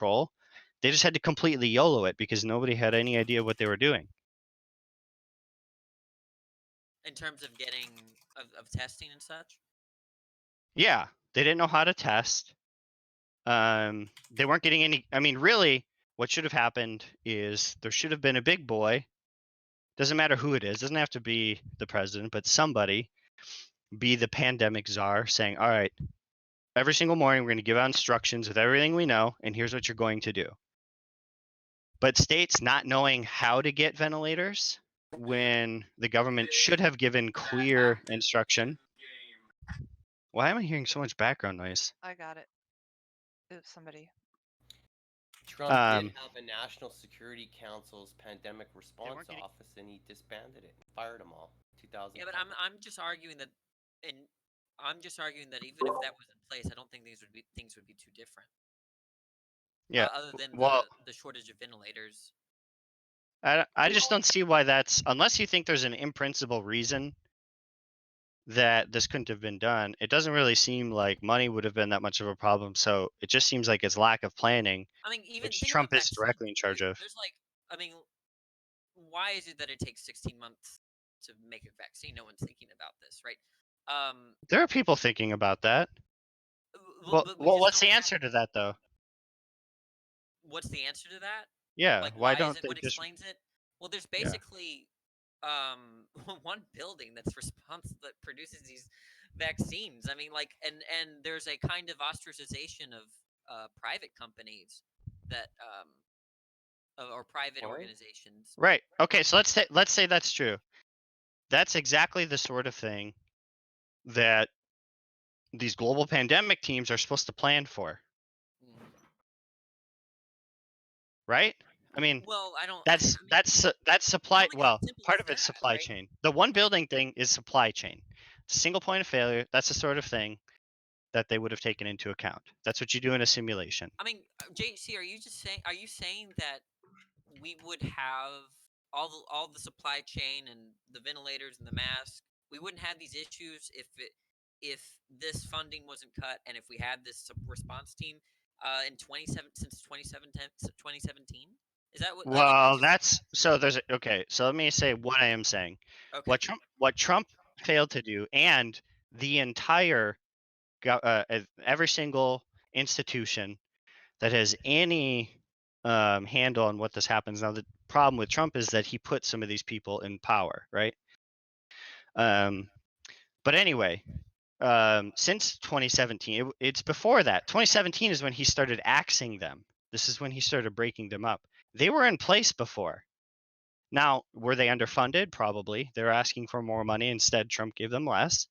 control. They just had to completely YOLO it because nobody had any idea what they were doing. In terms of getting of testing and such? Yeah, they didn't know how to test. They weren't getting any. I mean, really, what should have happened is there should have been a big boy. Doesn't matter who it is. Doesn't have to be the president, but somebody be the pandemic czar, saying, "All right, every single morning we're going to give out instructions with everything we know, and here's what you're going to do." But states not knowing how to get ventilators when the government should have given clear instruction. Why am I hearing so much background noise? I got it. Oops, somebody. Trump did Um, have a National Security Council's pandemic response getting- office, and he disbanded it, fired them all. 2000. Yeah, but I'm just arguing that, and I'm just arguing that even if that was in place, I don't think things would be too different. Yeah. Other than Well, the shortage of ventilators. I just don't see why that's, unless you think there's an in principle reason that this couldn't have been done. It doesn't really seem like money would have been that much of a problem. So it just seems like it's lack of planning, I mean, even which think Trump about is directly in charge of. There's like, I mean, why is it that it takes 16 months to make a vaccine? No one's thinking about this, right? There are people thinking about that. Well, what's the answer to that, though? What's the answer to that? Yeah, Like, why why don't is it? they What just? explains it? Well, there's basically one building that's that produces these vaccines. I mean, like, and there's a kind of ostracization of private companies that or private organizations. Right. Okay. So let's say that's true. That's exactly the sort of thing that these global pandemic teams are supposed to plan for. Right? I mean, well, I don't. that's supply. Well, part of it's supply right? chain. The one building thing is supply chain. It's a single point of failure. That's the sort of thing that they would have taken into account. That's what you do in a simulation. I mean, JC, are you saying that we would have all the supply chain and the ventilators and the masks? We wouldn't have these issues if this funding wasn't cut and if we had this response team in 2017. Is that what? Well, that's so. Okay. So let me say what I am saying. Okay. What Trump failed to do, and the entire every single institution that has any handle on what this happens. Now, the problem with Trump is that he put some of these people in power, right? But anyway, since 2017, it's before that. 2017 is when he started axing them. This is when he started breaking them up. They were in place before. Now, were they underfunded? Probably. They're asking for more money. Instead, Trump gave them less.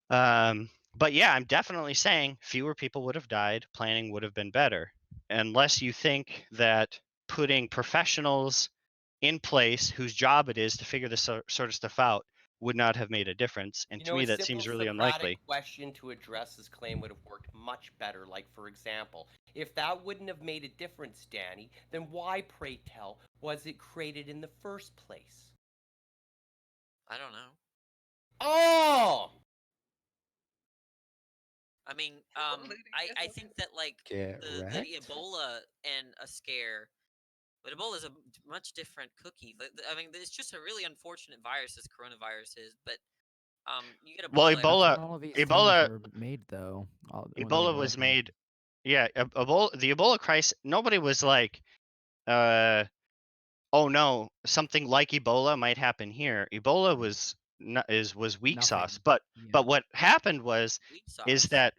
But yeah, I'm definitely saying fewer people would have died. Planning would have been better. Unless you think that putting professionals in place whose job it is to figure this sort of stuff out would not have made a difference. And to me, that seems really unlikely. A question to address this claim would have worked much better. Like, for example, if that wouldn't have made a difference, Danny, then why, pray tell, was it created in the first place? I don't know. Oh! I mean, I think that like the Ebola and a scare, but Ebola is a much different cookie. I mean, it's just a really unfortunate virus, this coronavirus is. But you get Ebola. Well, all of these Ebola were made though. Ebola was made. Yeah, Ebola. The Ebola crisis. Nobody was like, oh no, something like Ebola might happen here. Ebola was weak sauce, but what happened is that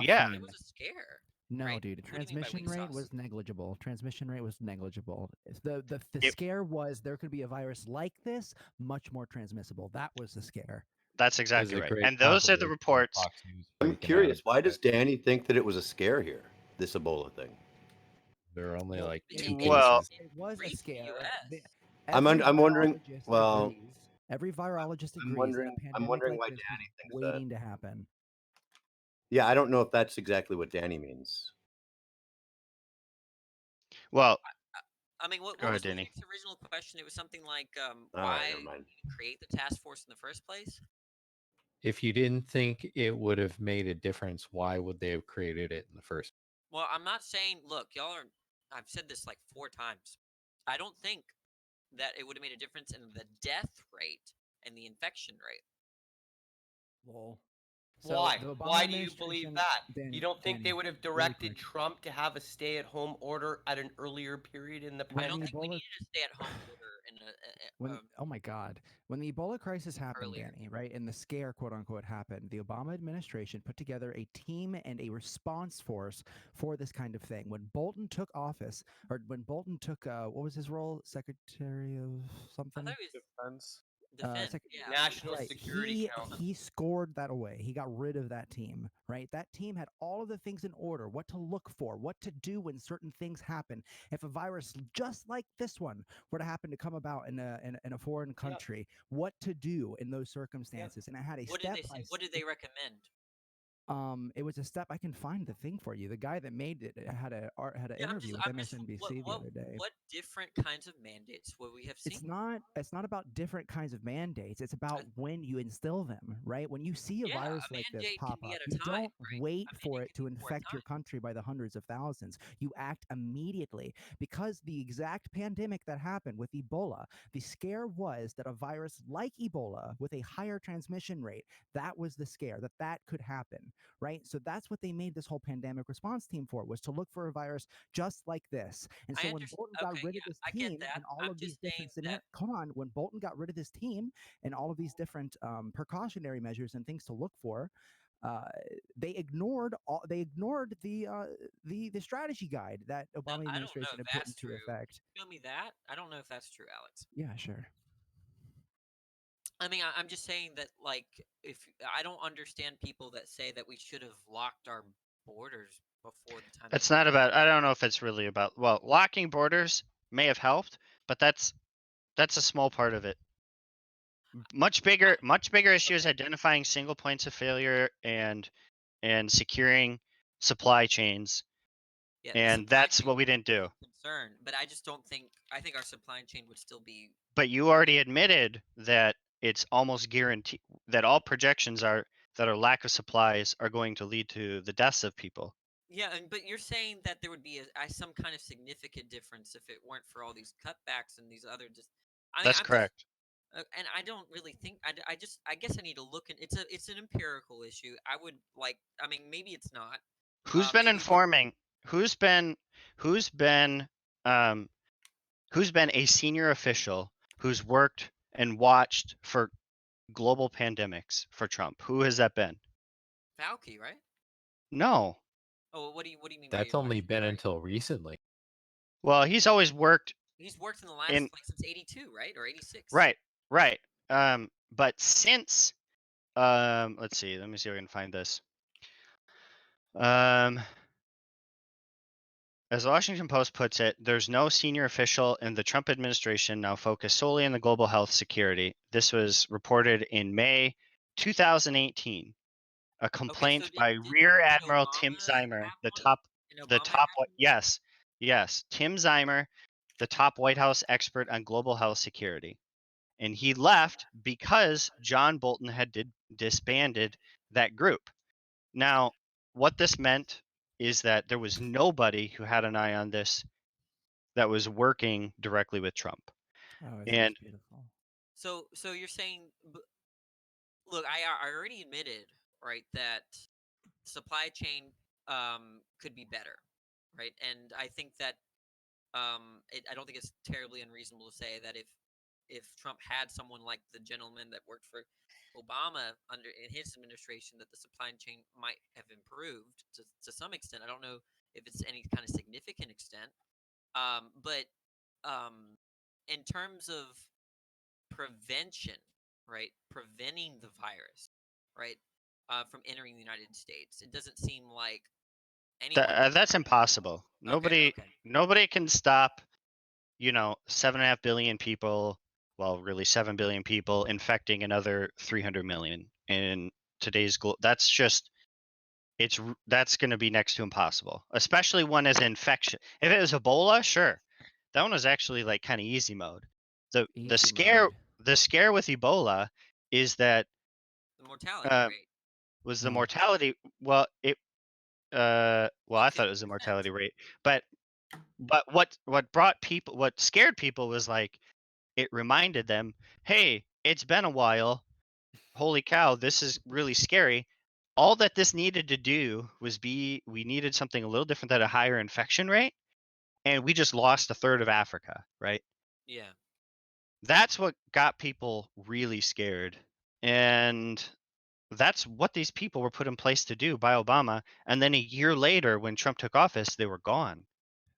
yeah, it was a scare. No, right? dude, transmission rate was negligible. Transmission rate was negligible. The scare was there could be a virus like this, much more transmissible. That was the scare. That's exactly right. And those are the reports. I'm curious, why does Danny think that it was a scare here, this Ebola thing? There are only like well, it was a scare. I'm wondering. Well, every virologist agrees. I'm wondering why Danny thinks waiting to happen. Yeah, I don't know if that's exactly what Danny means. Well, I mean, what was Danny? The original question? It was something like, why create the task force in the first place? If you didn't think it would have made a difference, why would they have created it in the first? Well, I'm not saying. Look, y'all are. I've said this like 4 times. I don't think that it would have made a difference in the death rate and the infection rate. Lol. Why? the Obama Why do you believe administration- that? Danny, You don't think they Danny, would have really directed quick. Trump to have a stay-at-home order at an earlier period in the When I don't the think we Ebola- needed a stay-at-home order in When oh my God, when the Ebola crisis happened, earlier. Danny, right, and the scare, quote unquote, happened, the Obama administration put together a team and a response force for this kind of thing. When Bolton took office, or when Bolton took, what was his role? Secretary of I something? thought it was Defense. defense. Sec- Yeah. National Right. Security Council. He scored that away. He got rid of that team, right? That team had all of the things in order, what to look for, what to do when certain things happen. If a virus just like this one were to happen to come about in a foreign country, what to do in those circumstances. And I had a What did step they by say? What did they recommend? it was a step. I can find the thing for you. The guy that made it had an Yeah, interview with MSNBC the other day. What different kinds of mandates would we have seen? It's not about different kinds of mandates. It's about when you instill them, right? When you see a Yeah, virus a like this mandate pop can be up, at a you time, don't right? wait A for mandate it to can be for a infect your time. country by the hundreds of thousands. You act immediately, because the exact pandemic that happened with Ebola, the scare was that a virus like Ebola with a higher transmission rate, that was the scare, that could happen, right? So that's what they made this whole pandemic response team for, was to look for a virus just like this. And I so when understand. Bolton got Okay, rid of yeah, this I get team that. and all I'm of these just saying different that. come on, when Bolton got rid of this team and all of these different precautionary measures and things to look for, they ignored the strategy guide that No, Obama I don't know administration if had put that's into true. effect. Show me that. I don't know if that's true, Alex. Yeah, sure. I mean, I'm just saying that, like, if I don't understand people that say that we should have locked our borders before the time. It's not about. I don't know if it's really about. Well, locking borders may have helped, but that's a small part of it. Much bigger issue is identifying single points of failure and securing supply chains. Yeah, the And supply that's chain what we didn't do. concern, but I just don't think. I think our supply chain would still be. But you already admitted that it's almost guaranteed that all projections are that our lack of supplies are going to lead to the deaths of people. Yeah, but you're saying that there would be some kind of significant difference if it weren't for all these cutbacks and these other just. I mean, That's I'm correct. and I don't really think I guess I need to look in. It's an empirical issue. I would like. I mean, maybe it's not. Who's been maybe we're- informing? Who's been a senior official who's worked and watched for global pandemics for Trump? Who has that been? Fauci, right? No. Oh, what do you mean? by That's you only watched, been sorry? until recently. Well, he's always worked. He's worked in the last in- like since '82, right, or '86. Right. But since let's see. Let me see if I can find this. As the Washington Post puts it, there's no senior official in the Trump administration now focused solely on the global health security. This was reported in May 2018. A complaint did- by did Rear Admiral Tim Obama Zimer, have the one? top, And the Obama top. had one? Yes, Tim Zimer, the top White House expert on global health security, and he left because John Bolton had disbanded that group. Now, what this meant is that there was nobody who had an eye on this that was working directly with Trump. Oh, And- beautiful. So you're saying, look, I already admitted, right, that supply chain could be better, right, and I think that I don't think it's terribly unreasonable to say that if Trump had someone like the gentleman that worked for Obama in his administration, that the supply chain might have improved to some extent. I don't know if it's any kind of significant extent, but in terms of prevention, right, preventing the virus, right, from entering the United States, it doesn't seem like anyone. That's impossible. Okay. Nobody can stop, 7.5 billion people, well, really 7 billion people infecting another 300 million in today's that's going to be next to impossible, especially one as infection. If it was Ebola, sure. That one was actually like kind of easy mode. The scare with Ebola is that The mortality uh, rate. was the Oh. mortality. Well, Well, I thought it was the 50%. mortality rate, but what scared people was like it reminded them, hey, it's been a while. Holy cow, this is really scary. All that this needed to do was we needed something a little different at a higher infection rate, and we just lost a third of Africa, right? Yeah. That's what got people really scared. And that's what these people were put in place to do by Obama. And then a year later, when Trump took office, they were gone.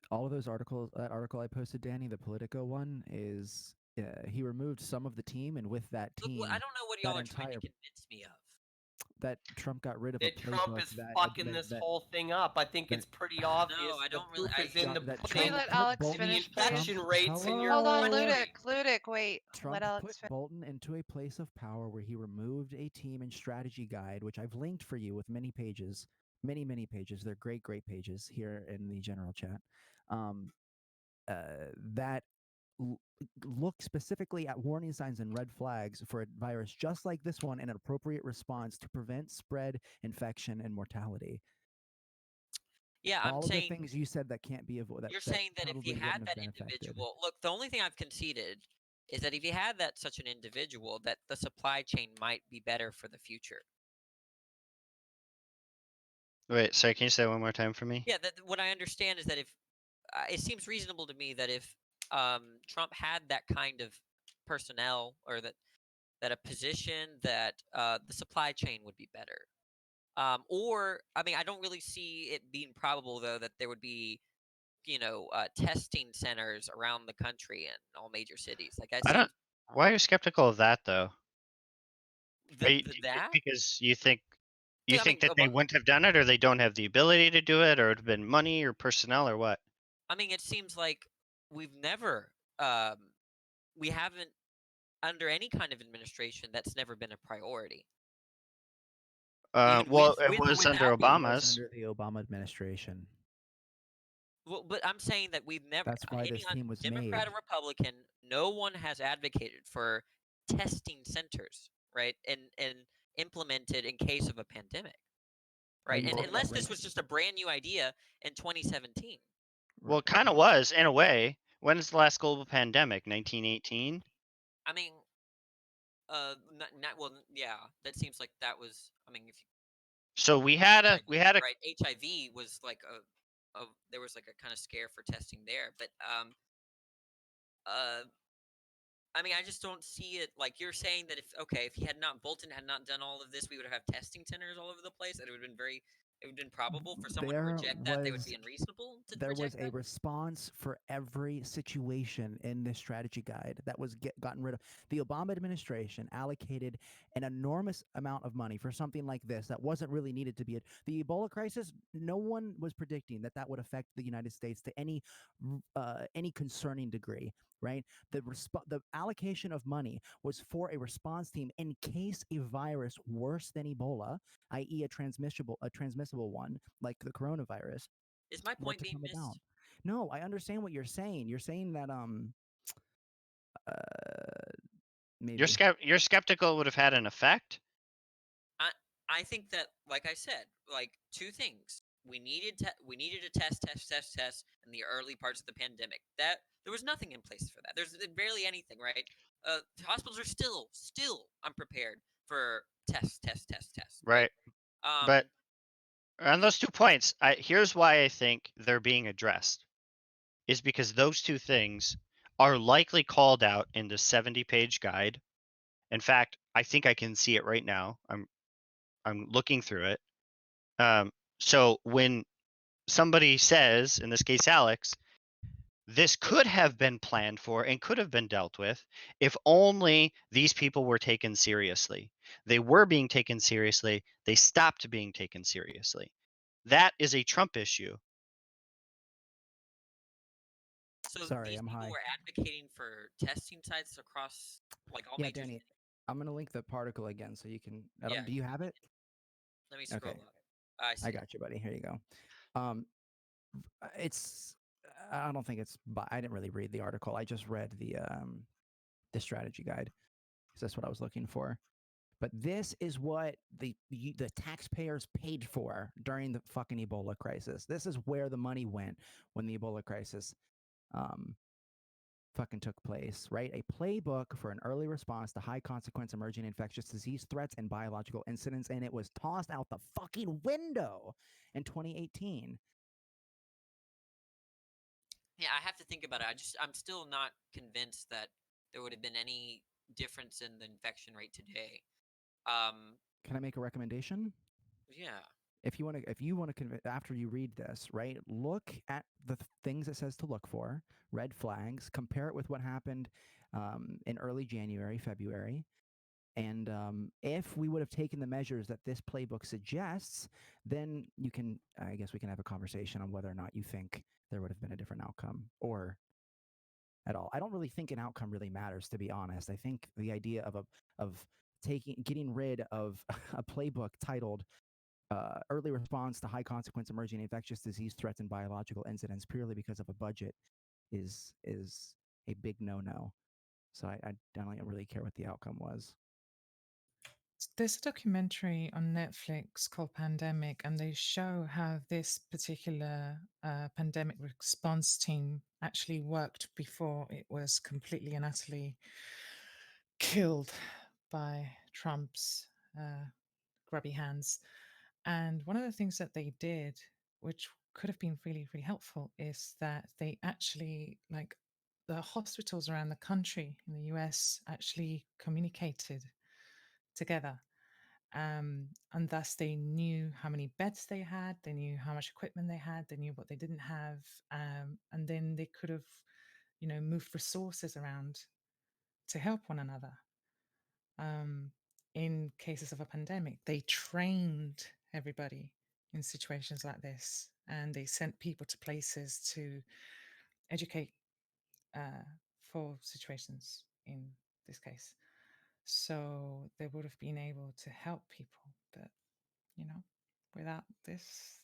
All of those articles, that article I posted, Danny, the Politico one, is he removed some of the team, and with that Look, team, I don't know what that y'all are trying to entire convince me of. that Trump got rid of a That Trump playbook is that fucking this whole thing up. I think that- it's pretty obvious. I The don't really- proof is in the that pudding. Can we let put Alex Bolton- and the finish, please? infection rates in your Hold on, country. Ludic, wait. Trump Let Alex put finish. Bolton into a place of power where he removed a team and strategy guide, which I've linked for you with many pages, many pages. They're great pages here in the general chat. That look specifically at warning signs and red flags for a virus just like this one, and an appropriate response to prevent spread, infection, and mortality. Yeah, I'm All saying of the things you said that can't be avoided. you're saying that if probably you wouldn't had have that been affected. individual, look, the only thing I've conceded is that if you had that such an individual, that the supply chain might be better for the future. Wait, sorry, can you say that one more time for me? Yeah, what I understand is that if it seems reasonable to me that if Trump had that kind of personnel, or that a position, that the supply chain would be better. Or, I mean, I don't really see it being probable though that there would be, testing centers around the country in all major cities. Like I don't. Why are you skeptical of that though? That Because you think Yeah, I think mean, that they wouldn't have done it, or they don't have the ability to do it, or it would have been money or personnel or what? I mean, it seems like we've never, we haven't, under any kind of administration, that's never been a priority. Even Well, with it was without under being- Obama's. Under the Obama administration. Well, but I'm saying that we've never. That's why this team was Democrat made. or Republican, no one has advocated for testing centers, right? And implemented in case of a pandemic, right? you And talking unless about this was just a brand new idea in 2017. Well, it kind of was in a way. When is the last global pandemic? 1918. I mean, well, yeah, that seems like that was. I mean, if you So we had a right, HIV was like there was like a kind of scare for testing there, but I mean, I just don't see it. Like you're saying that if Bolton had not done all of this, we would have testing centers all over the place. That it would have been it would have been probable for someone to reject that. They would be unreasonable to There was reject a that. response for every situation in this strategy guide that was gotten rid of. The Obama administration allocated an enormous amount of money for something like this that wasn't really needed to be. The Ebola crisis, no one was predicting that would affect the United States to any concerning degree. Right, the allocation of money was for a response team in case a virus worse than Ebola, i.e., a transmissible one like the coronavirus, Is my were point to being come missed? about. No, I understand what you're saying. You're saying that maybe Mm-hmm. you're skeptical it would have had an effect. I think that, like I said, like two things. We needed a test in the early parts of the pandemic. That there was nothing in place for that. There's barely anything, right? Hospitals are still unprepared for test. Right. But on those 2 points, here's why I think they're being addressed. Is because those two things are likely called out in the 70-page guide. In fact, I think I can see it right now. I'm looking through it. So when somebody says, in this case Alex, this could have been planned for and could have been dealt with if only these people were taken seriously. They were being taken seriously. They stopped being taken seriously. That is a Trump issue. So Sorry, these I'm people high. were advocating for testing sites across like all major Danny, cities. I'm gonna link the particle again so you can. Yeah. Do you have it? Let me scroll Okay. up. I see. I got you, buddy. Here you go. It's. I don't think it's. I didn't really read the article. I just read the strategy guide, because that's what I was looking for. But this is what the taxpayers paid for during the fucking Ebola crisis. This is where the money went when the Ebola crisis fucking took place, right? A playbook for an early response to high consequence emerging infectious disease threats and biological incidents, and it was tossed out the fucking window in 2018. Yeah, I have to think about it. I'm still not convinced that there would have been any difference in the infection rate today. Can I make a recommendation? Yeah. If you want to after you read this, right, look at the things it says to look for, red flags, compare it with what happened in early January, February. And if we would have taken the measures that this playbook suggests, then I guess we can have a conversation on whether or not you think there would have been a different outcome or at all. I don't really think an outcome really matters, to be honest. I think the idea of getting rid of a playbook titled early response to high consequence emerging infectious disease threats and biological incidents purely because of a budget is a big no-no. So I don't really care what the outcome was. There's a documentary on Netflix called Pandemic, and they show how this particular pandemic response team actually worked before it was completely and utterly killed by Trump's grubby hands. And one of the things that they did, which could have been really, really helpful, is that they actually, like, the hospitals around the country in the US actually communicated together. And thus they knew how many beds they had, they knew how much equipment they had, they knew what they didn't have, and then they could have, moved resources around to help one another. In cases of a pandemic, they trained everybody in situations like this, and they sent people to places to educate for situations in this case. So they would have been able to help people, but without this,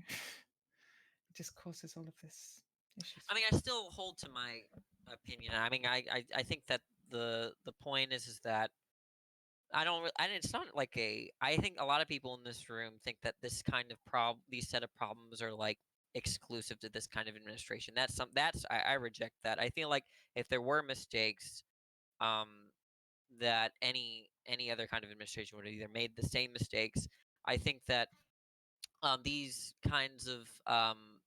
it just causes all of this issues. I mean, I still hold to my opinion. I mean, I think that the point is that it's not like I think a lot of people in this room think that this kind of these set of problems are like exclusive to this kind of administration. I reject that. I feel like if there were mistakes, that any other kind of administration would have either made the same mistakes. I think that these kinds of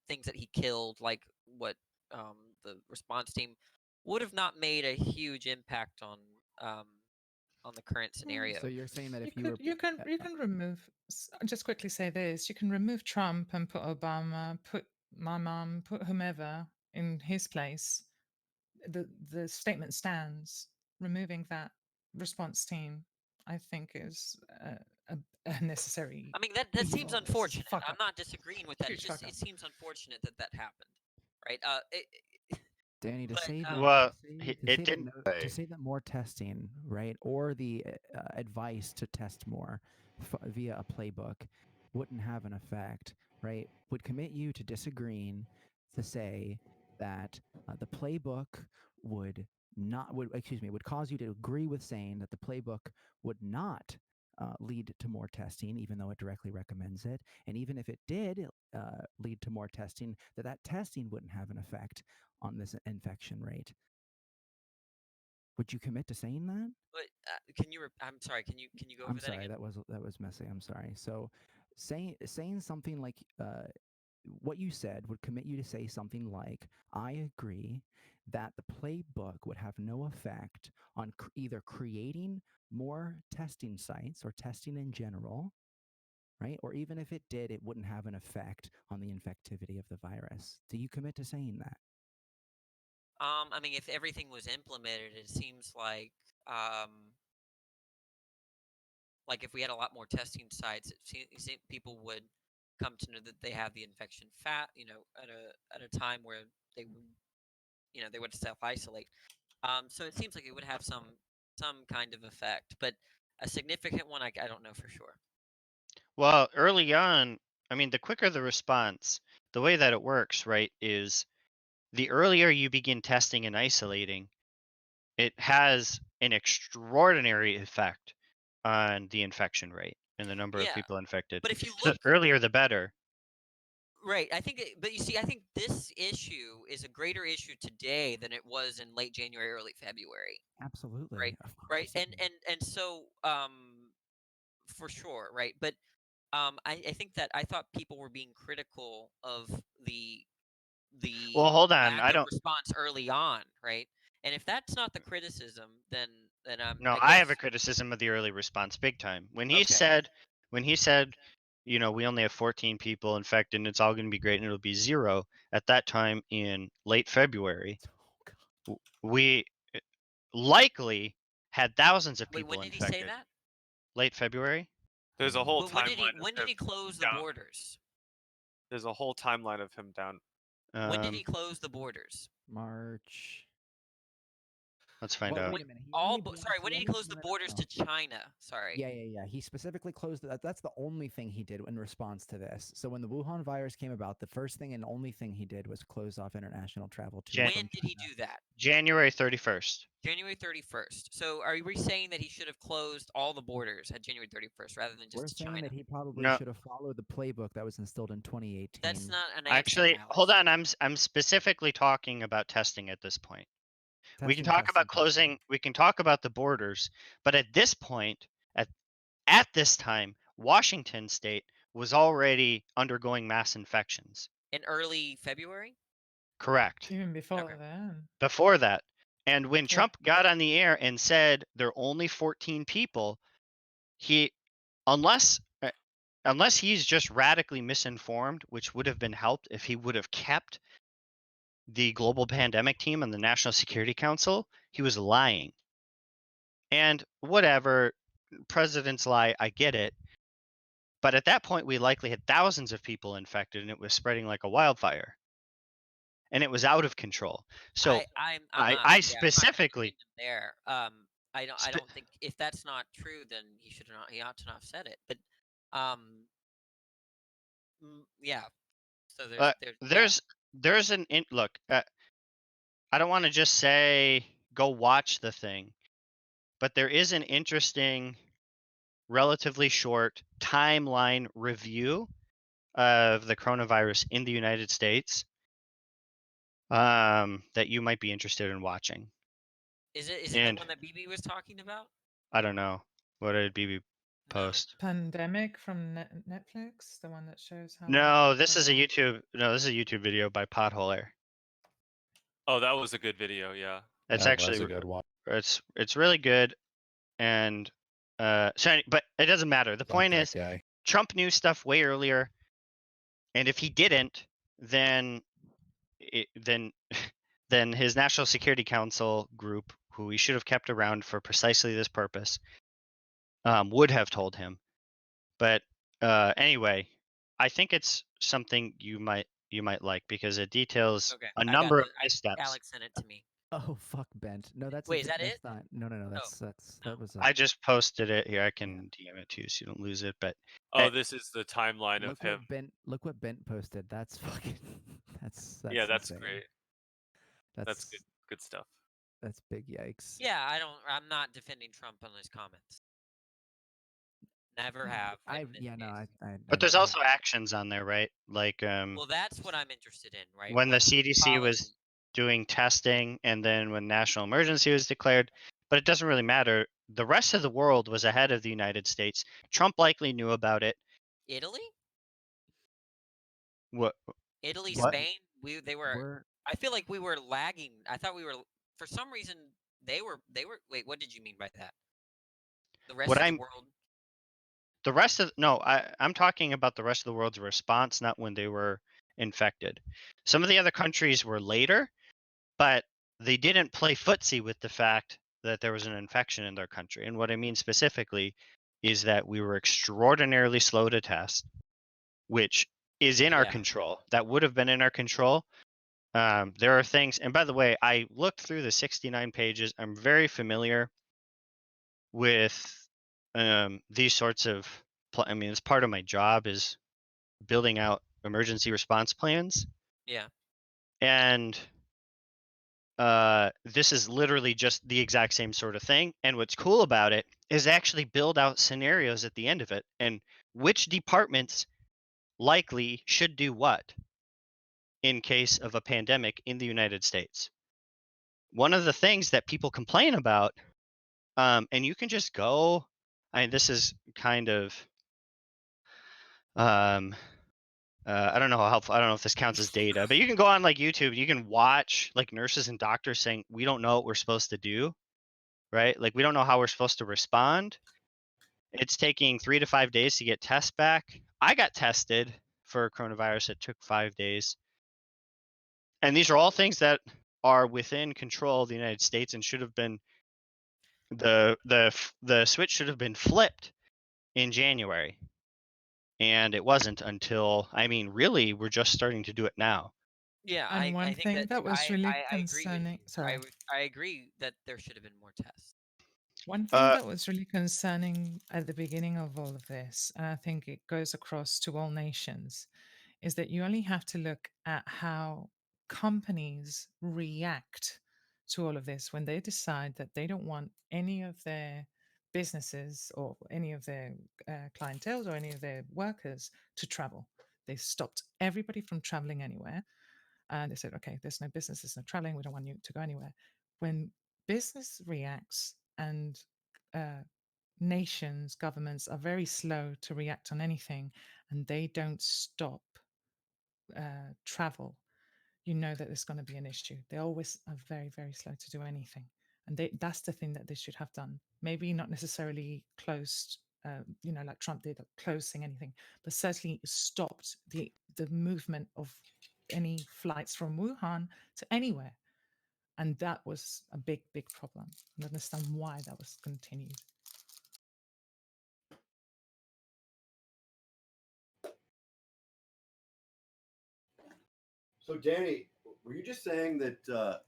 things that he killed, like what the response team, would have not made a huge impact on the current scenario. So you're saying that if you can remove. Just quickly say this: you can remove Trump and put Obama, put my mom, put whomever in his place. The statement stands. Removing that response team, I think, is a necessary. I mean, that evil. seems It's a unfortunate. fuck I'm up. not disagreeing with that. Huge fuck It up. seems unfortunate that happened, right? Danny, to But, say that, Well, to say, it to say that didn't to say that more testing, right, or the advice to test more via a playbook wouldn't have an effect, right, would commit you to disagreeing to say that the playbook would cause you to agree with saying that the playbook would not lead to more testing, even though it directly recommends it. And even if it did lead to more testing, that testing wouldn't have an effect on this infection rate. Would you commit to saying that? but can you? I'm sorry. Can you go over I'm that sorry, again? that was messy. I'm sorry. So, saying something like what you said would commit you to say something like, "I agree that the playbook would have no effect on either creating more testing sites or testing in general, right? Or even if it did, it wouldn't have an effect on the infectivity of the virus." Do you commit to saying that? I mean, if everything was implemented, it seems like if we had a lot more testing sites, it seems people would come to know that they have the infection at a time where they would they would self isolate. So it seems like it would have some kind of effect, but a significant one, I don't know for sure. Well, early on, I mean, the quicker the response, the way that it works, right, is the earlier you begin testing and isolating, it has an extraordinary effect on the infection rate and the number of Yeah, people infected. but if you So look earlier, the better. right, but you see, I think this issue is a greater issue today than it was in late January, early February. Absolutely. Right, Of right, course it is. and so for sure, right, but I think that I thought people were being critical of the Well, hold on. lack I of don't. response early on, right? And if that's not the criticism, then No, I I have a guess criticism of the early response big time. When he okay. said, you know, we only have 14 people infected and it's all going to be great and it'll be 0 at that time in late February, Oh, God. we likely had thousands of Wait, people when did he say infected. that? Late February? There's a whole But when did he timeline close the down. borders? There's a whole timeline of him down. When did he close the borders? March. Let's find Well, out. wait a minute. Sorry, when did he close the borders to China? Sorry. Yeah. He specifically closed that. That's the only thing he did in response to this. So when the Wuhan virus came about, the first thing and only thing he did was close off international travel to. Jan- When from did he China. do that? January 31st. January 31st. So are we saying that he should have closed all the borders at January 31st rather than We're just to saying China? that he probably No. should have followed the playbook that was instilled in 2018. That's not an answer. Actually, Alex. hold on. I'm specifically talking about testing at this point. We can talk about closing. We can talk about the borders, but at this point, at this time, Washington State was already undergoing mass infections. In early February? Correct. Even before Okay. then. Before that, and when Yeah. Trump got on the air and said there are only 14 people, he, unless he's just radically misinformed, which would have been helped if he would have kept the global pandemic team and the National Security Council, he was lying. And whatever, presidents lie, I get it. But at that point, we likely had thousands of people infected and it was spreading like a wildfire. And it was out of control. So I'm I not, I'm not specifically defending him there. I don't think if that's not true, then he ought to not have said it. But yeah. So there's an look. I don't want to just say go watch the thing, but there is an interesting, relatively short timeline review of the coronavirus in the United States that you might be interested in watching. Is it the one that BB was talking about? I don't know. What did BB post? Pandemic from Netflix, the one that shows how. No, this is a YouTube. No, this is a YouTube video by Potholer. Oh, that was a good video. Yeah. It's That actually was a good one. It's really good, and but it doesn't matter. The point is, Guy. Trump knew stuff way earlier, and if he didn't, then then his National Security Council group, who he should have kept around for precisely this purpose, would have told him. But anyway, I think it's something you might like because it details a number of missteps. Alex sent it to me. Oh fuck, Bent. No, that's Wait. Is that that's it? Not, no. That was. I just posted it here. I can DM it to you so you don't lose it. But oh, this is the timeline of him. Look what Bent posted. That's fucking. That's yeah, that's insane. great. That's good stuff. That's big yikes. Yeah, I'm not defending Trump on his comments. Never have. But there's also actions on there, right? Like well, that's what I'm interested in, right? When the CDC was doing testing and then when national emergency was declared, but it doesn't really matter. The rest of the world was ahead of the United States. Trump likely knew about it. Italy? What? Italy, what? Spain? They were I feel like we were lagging. I thought we were for some reason they were wait, what did you mean by that? The rest of the world? The rest of I'm talking about the rest of the world's response, not when they were infected. Some of the other countries were later, but they didn't play footsie with the fact that there was an infection in their country. And what I mean specifically is that we were extraordinarily slow to test, which is in our control. That would have been in our control. There are things, and by the way, I looked through the 69 pages. I'm very familiar with these sorts of I mean, it's part of my job is building out emergency response plans. Yeah. And this is literally just the exact same sort of thing. And what's cool about it is actually build out scenarios at the end of it and which departments likely should do what in case of a pandemic in the United States. One of the things that people complain about, and you can just go, this is kind of, I don't know how helpful, I don't know if this counts as data, but you can go on like YouTube, you can watch like nurses and doctors saying, we don't know what we're supposed to do, right? Like, we don't know how we're supposed to respond. It's taking 3 to 5 days to get tests back. I got tested for coronavirus. It took 5 days. And these are all things that are within control of the United States and should have been, the switch should have been flipped in January. And it wasn't until, really, we're just starting to do it now. Yeah, And I one think thing that was really I agree with concerning. you. Sorry. I agree that there should have been more tests. One thing that was really concerning at the beginning of all of this, and I think it goes across to all nations, is that you only have to look at how companies react to all of this when they decide that they don't want any of their businesses or any of their clientele or any of their workers to travel. They stopped everybody from traveling anywhere. And they said, okay, there's no business, there's no traveling, we don't want you to go anywhere. When business reacts and nations, governments are very slow to react on anything and they don't stop travel, you know that there's going to be an issue. They always are very, very slow to do anything. And that's the thing that they should have done. Maybe not necessarily closed, like Trump did, closing anything, but certainly stopped the movement of any flights from Wuhan to anywhere. And that was a big, big problem. I understand why that was continued. So, Danny, were you just saying that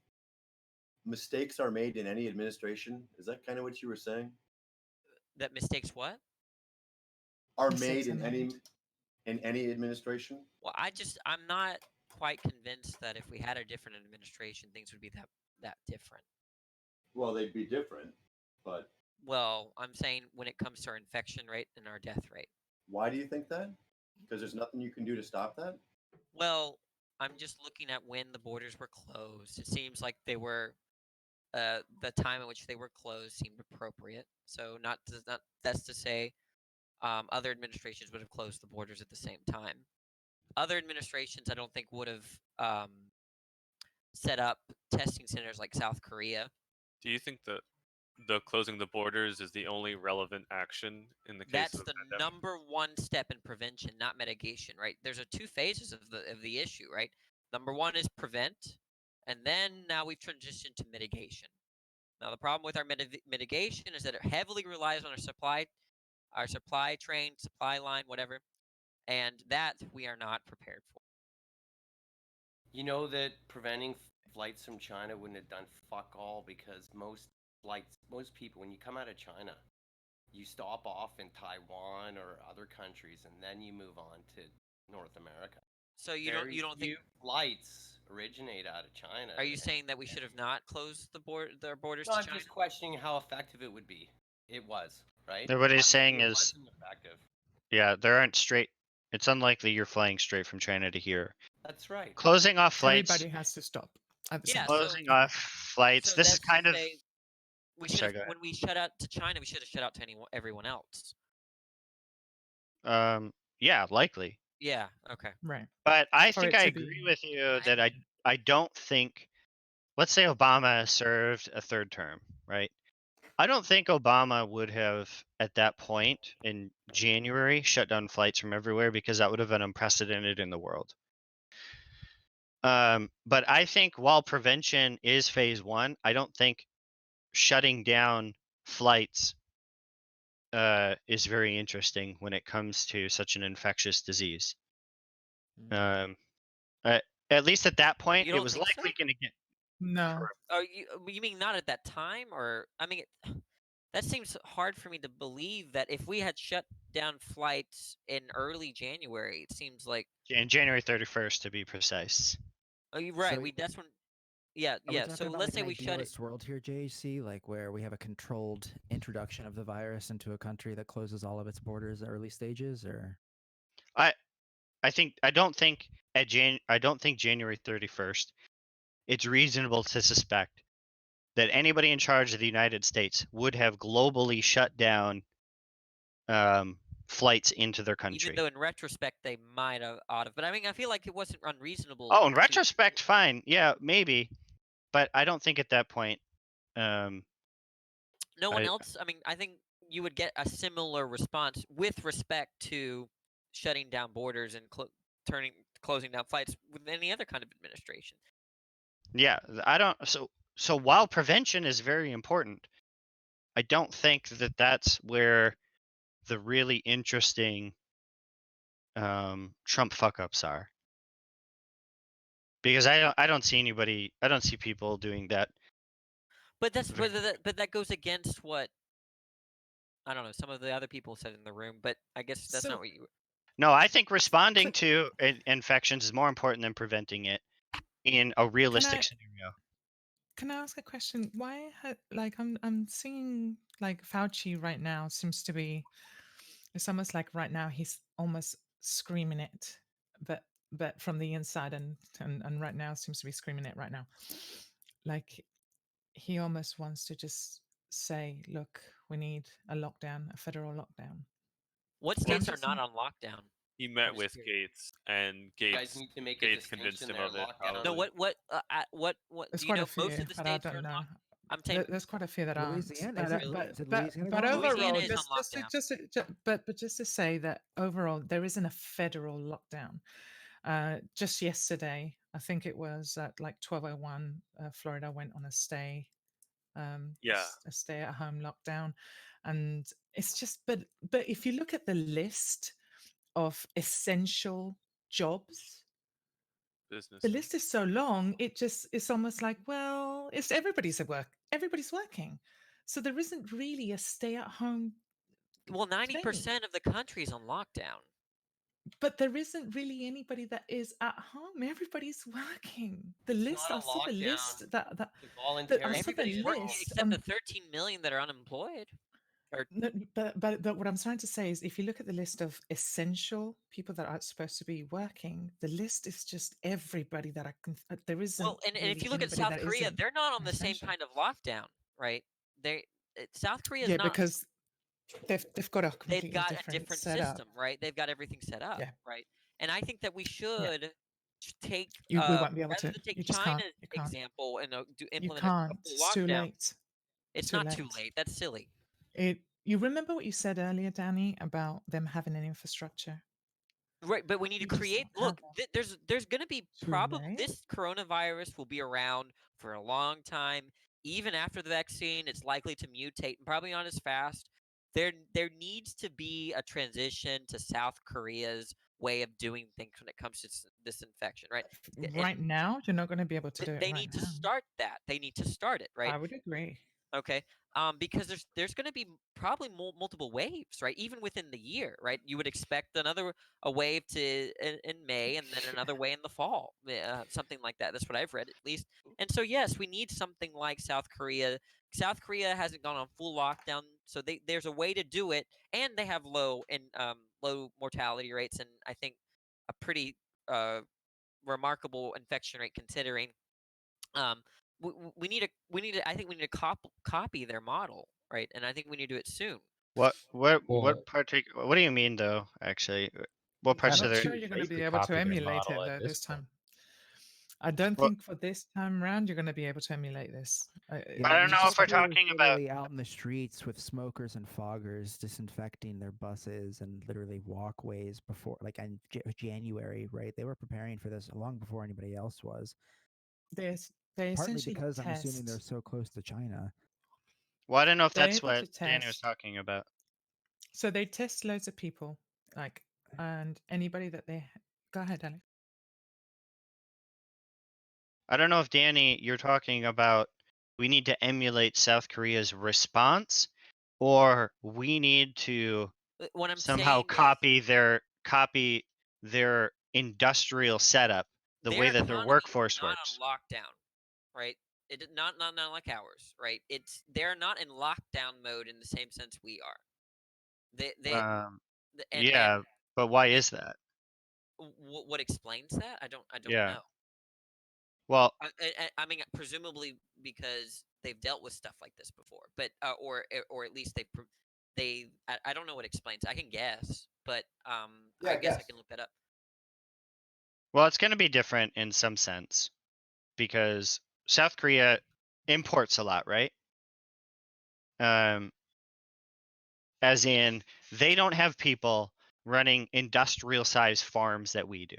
mistakes are made in any administration? Is that kind of what you were saying? That mistakes what? Are made in any administration? Well, I'm not quite convinced that if we had a different administration, things would be that different. Well, they'd be different, but. Well, I'm saying when it comes to our infection rate and our death rate. Why do you think that? Because there's nothing you can do to stop that? Well, I'm just looking at when the borders were closed. It seems like they were, the time in which they were closed seemed appropriate. So that's to say, other administrations would have closed the borders at the same time. Other administrations, I don't think, would have set up testing centers like South Korea. Do you think that the closing the borders is the only relevant action in the case That's of the pandemic? number one step in prevention, not mitigation, right? There's two phases of the issue, right? Number one is prevent, and then now we've transitioned to mitigation. Now the problem with our mitigation is that it heavily relies on our supply train, supply line, whatever, and that we are not prepared for. You know that preventing flights from China wouldn't have done fuck all, because most people, when you come out of China, you stop off in Taiwan or other countries, and then you move on to North America. So you don't think flights originate out of China? Are you saying that we should have not closed their borders No, to I'm China? just questioning how effective it would be. It was, right? What he's saying is, wasn't effective. yeah, there aren't it's unlikely you're flying straight from China to here. That's right. Closing off flights. Everybody has to stop. Closing off flights. So this is kind of. We should when we shut out to China, we should have shut out to everyone else. Yeah, likely. Yeah. Okay. Right. But I think I agree with you that I don't think. Let's say Obama served a third term, right? I don't think Obama would have, at that point in January, shut down flights from everywhere, because that would have been unprecedented in the world. But I think while prevention is phase one, I don't think shutting down flights is very interesting when it comes to such an infectious disease. At least at that point, it was likely going to get. No. Oh, you mean not at that time, or I mean, that seems hard for me to believe that if we had shut down flights in early January, it seems like in January 31st to be precise. Oh, you're right. So- That's when Yeah, Are we yeah. talking So about let's like say an we shut it. idealist world here, JC, like where we have a controlled introduction of the virus into a country that closes all of its borders at early stages, or I don't think I don't think January 31st it's reasonable to suspect that anybody in charge of the United States would have globally shut down flights into their Even country. though in retrospect they might have ought have, but I mean, I feel like it wasn't unreasonable. Oh, in to- retrospect, fine. Yeah, maybe. But I don't think at that point. no one I- else. I mean, I think you would get a similar response with respect to shutting down borders and closing down flights with any other kind of administration. Yeah, I don't. So while prevention is very important, I don't think that that's where the really interesting Trump fuck ups are. Because I don't see anybody. I don't see people doing that. But that's Very but that goes against what I don't know. Some of the other people said in the room, but I guess that's So- not what you. No, I think responding to infections is more important than preventing it in a realistic I- scenario. Can I ask a question? Why, like, I'm seeing like Fauci right now seems to be. It's almost like right now he's almost screaming it, but from the inside, and right now seems to be screaming it right now. Like he almost wants to just say, "Look, we need a lockdown, a federal lockdown." What Yeah, I'm states are just not not- on lockdown? He met just with curious. Gates, and You guys Gates need to make a Gates convinced distinction him there. of it. Lockdown. No, Probably. what There's do you quite know? a few, Most of the but I states are don't on know. I'm saying There's quite a few that aren't. Louisiana? But, Is it, Really? is it but, Louisiana? but that- Louisiana overall, is on but just to say that overall there isn't a federal lockdown. Just yesterday, I think it was at like 12:01, Florida went on a stay, Yeah. a stay-at-home lockdown, and it's just. But if you look at the list of essential jobs, Business. the list is so long. It's almost like, well, it's everybody's at work. Everybody's working, so there isn't really a stay-at-home. well, 90% of the country is on lockdown. But there isn't really anybody that is at home. Everybody's working. The list, not I a saw the list lockdown. that It's a that voluntary. I saw the Everybody's working list. except the 13 million that are unemployed. No, but what I'm trying to say is, if you look at the list of essential people that are supposed to be working, the list is just everybody that I can. There isn't. Well, and if really you look at anybody South that Korea, isn't they're not on the same essential. kind of lockdown, right? South Korea is Yeah, not. because they've got a They've completely got a different different setup. system, right? They've got everything set up, Yeah. right? And I think that we should take We won't be able rather to. than take You just can't. China's You can't. example and You implement can't. a full It's too lockdown. late. It's Too not too late. late. That's silly. You remember what you said earlier, Danny, about them having an infrastructure? Right, but we need to You just create. don't have Look, there's going to be Too probably late? this coronavirus will be around for a long time. Even after the vaccine, it's likely to mutate and probably not as fast. There needs to be a transition to South Korea's way of doing things when it comes to this infection, right? And Right now, you're not going to be able to do it. they right need to now. start that. They need to start it, right? I would agree. Okay. Because there's going to be probably multiple waves, right? Even within the year, right? You would expect a wave in May and then another wave in the fall, something like that. That's what I've read at least. And so yes, we need something like South Korea. South Korea hasn't gone on full lockdown, so there's a way to do it, and they have low mortality rates, and I think a pretty remarkable infection rate considering. We need to I think we need to copy their model, right? And I think we need to do it soon. What Well- what do you mean though? Actually, what parts I'm of not their sure you're going to late be to able to copy their emulate it model at though, this this point. time. I don't Well- think for this time round you're going to be able to emulate this. I don't these know if we're fuckers talking about- literally out in the streets with smokers and foggers disinfecting their buses and literally walkways before, like in January, right? They were preparing for this long before anybody else was. They Partly essentially because I'm assuming they're test. so close to China. Well, I don't know if They're that's able what to Danny was test. talking about. So they test loads of people, like, and anybody that they. Go ahead, Alex. I don't know if Danny, you're talking about we need to emulate South Korea's response, or we need to What I'm somehow saying is copy their industrial setup, the way that their economy is workforce not works. on lockdown. right? Not like ours, right? They're not in lockdown mode in the same sense we are. They and Yeah, but why and is that? what explains that? I don't Yeah. know. Well, I mean, presumably because they've dealt with stuff like this before, but or at least I don't know what explains. I can guess, but Yeah, I guess I guess. can look that up. well, it's going to be different in some sense because South Korea imports a lot, right? As in, they don't have people running industrial sized farms that we do.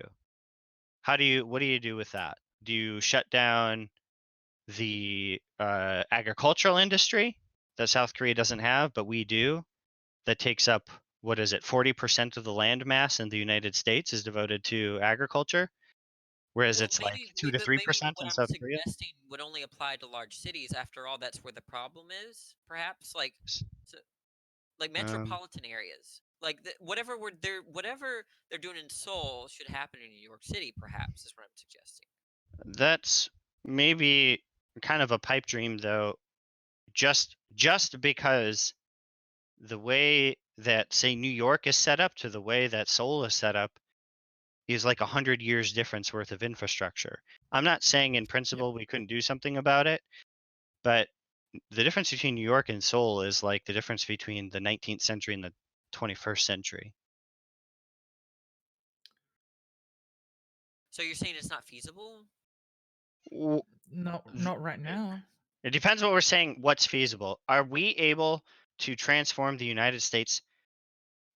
What do you do with that? Do you shut down the agricultural industry that South Korea doesn't have, but we do? That takes up, what is it, 40% of the land mass in the United States is devoted to agriculture, whereas Well, it's like maybe 2 to but maybe 3% what in I'm South Korea. suggesting would only apply to large cities. After all, that's where the problem is. Perhaps like Um, metropolitan areas. Like whatever they're doing in Seoul should happen in New York City. Perhaps is what I'm suggesting. that's maybe kind of a pipe dream, though, just because the way that, say, New York is set up to the way that Seoul is set up is like 100 years difference worth of infrastructure. I'm not saying in principle we couldn't do something about it, but the difference between New York and Seoul is like the difference between the 19th century and the 21st century. So you're saying it's not feasible? W- Not right now. It depends what we're saying, what's feasible. Are we able to transform the United States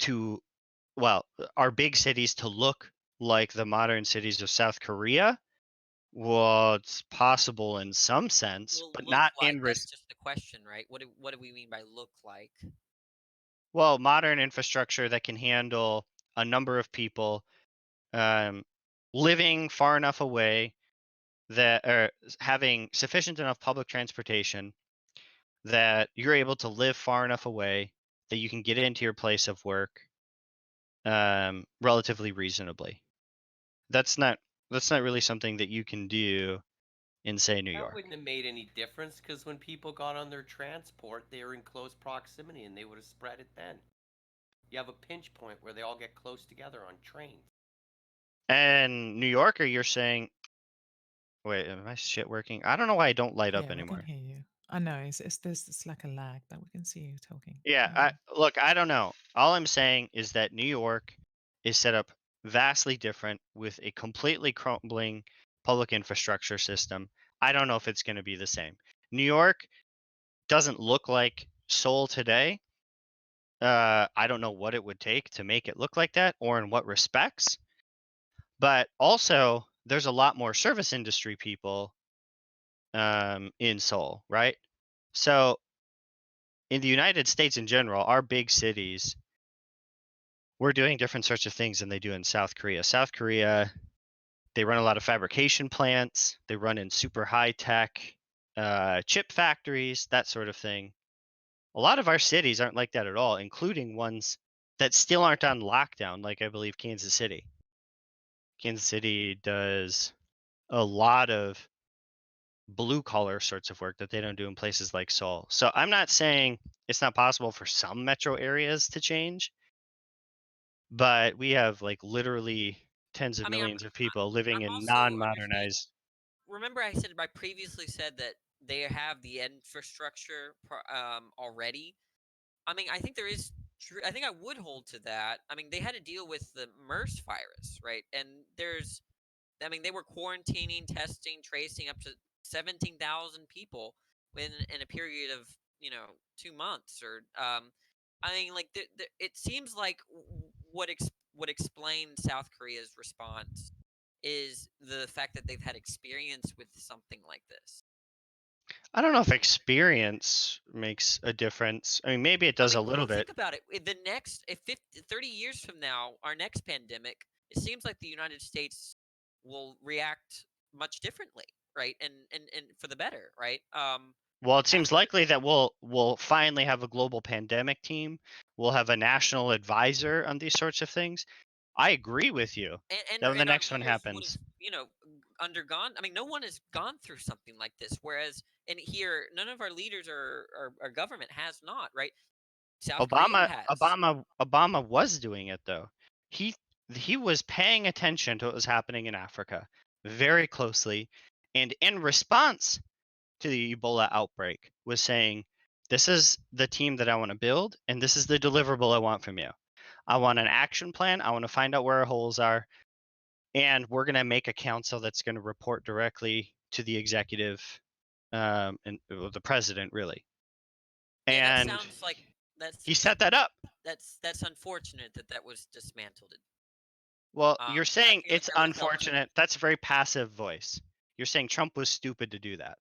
to, well, our big cities to look like the modern cities of South Korea? Well, it's possible in some sense, Well, but look not like in that's just the question, right? What do we mean by look like? well, modern infrastructure that can handle a number of people um, living far enough away that or having sufficient enough public transportation that you're able to live far enough away that you can get into your place of work relatively reasonably. That's not really something that you can do in, say, New That York. wouldn't have made any difference because when people got on their transport, they were in close proximity and they would have spread it then. You have a pinch point where they all get close together on trains. And New Yorker, you're saying, wait, am my shit working? I don't know why I don't light up Yeah, we can anymore. hear you. I know it's like a lag, but we can see you talking. Yeah, look, I don't know. All I'm saying is that New York is set up vastly different with a completely crumbling public infrastructure system. I don't know if it's going to be the same. New York doesn't look like Seoul today. I don't know what it would take to make it look like that or in what respects. But also, there's a lot more service industry people in Seoul, right? So in the United States in general, our big cities, we're doing different sorts of things than they do in South Korea. South Korea, they run a lot of fabrication plants. They run in super high tech chip factories, that sort of thing. A lot of our cities aren't like that at all, including ones that still aren't on lockdown, like I believe Kansas City. Kansas City does a lot of blue collar sorts of work that they don't do in places like Seoul. So I'm not saying it's not possible for some metro areas to change, but we have like literally tens of I mean, millions of people living I'm in also understanding. non-modernized. Remember, I previously said that they have the infrastructure already. I mean, I think there is. I think I would hold to that. I mean, they had to deal with the MERS virus, right? And they were quarantining, testing, tracing up to 17,000 people in a period of 2 months. Or I mean, like it seems like what explains South Korea's response is the fact that they've had experience with something like this. I don't know if experience makes a difference. I mean, maybe it does a little bit. Think about it. The next, if 30 years from now, our next pandemic, it seems like the United States will react much differently, right? And for the better, right? Well, it seems likely that we'll finally have a global pandemic team. We'll have a national advisor on these sorts of things. I agree with you. And Then when the and our next one leaders would happens. have, undergone. I mean, no one has gone through something like this. Whereas in here, none of our leaders or our government has not, right? South Korea has. Obama was doing it though. He was paying attention to what was happening in Africa very closely, and in response to the Ebola outbreak was saying, "This is the team that I want to build, and this is the deliverable I want from you. I want an action plan. I want to find out where our holes are, and we're going to make a council that's going to report directly to the executive, and the president, really." Yeah, that And sounds like he set that up. that's unfortunate that was dismantled. Well, I you're saying feel like it's I would've felt- unfortunate. That's a very passive voice. You're saying Trump was stupid to do that.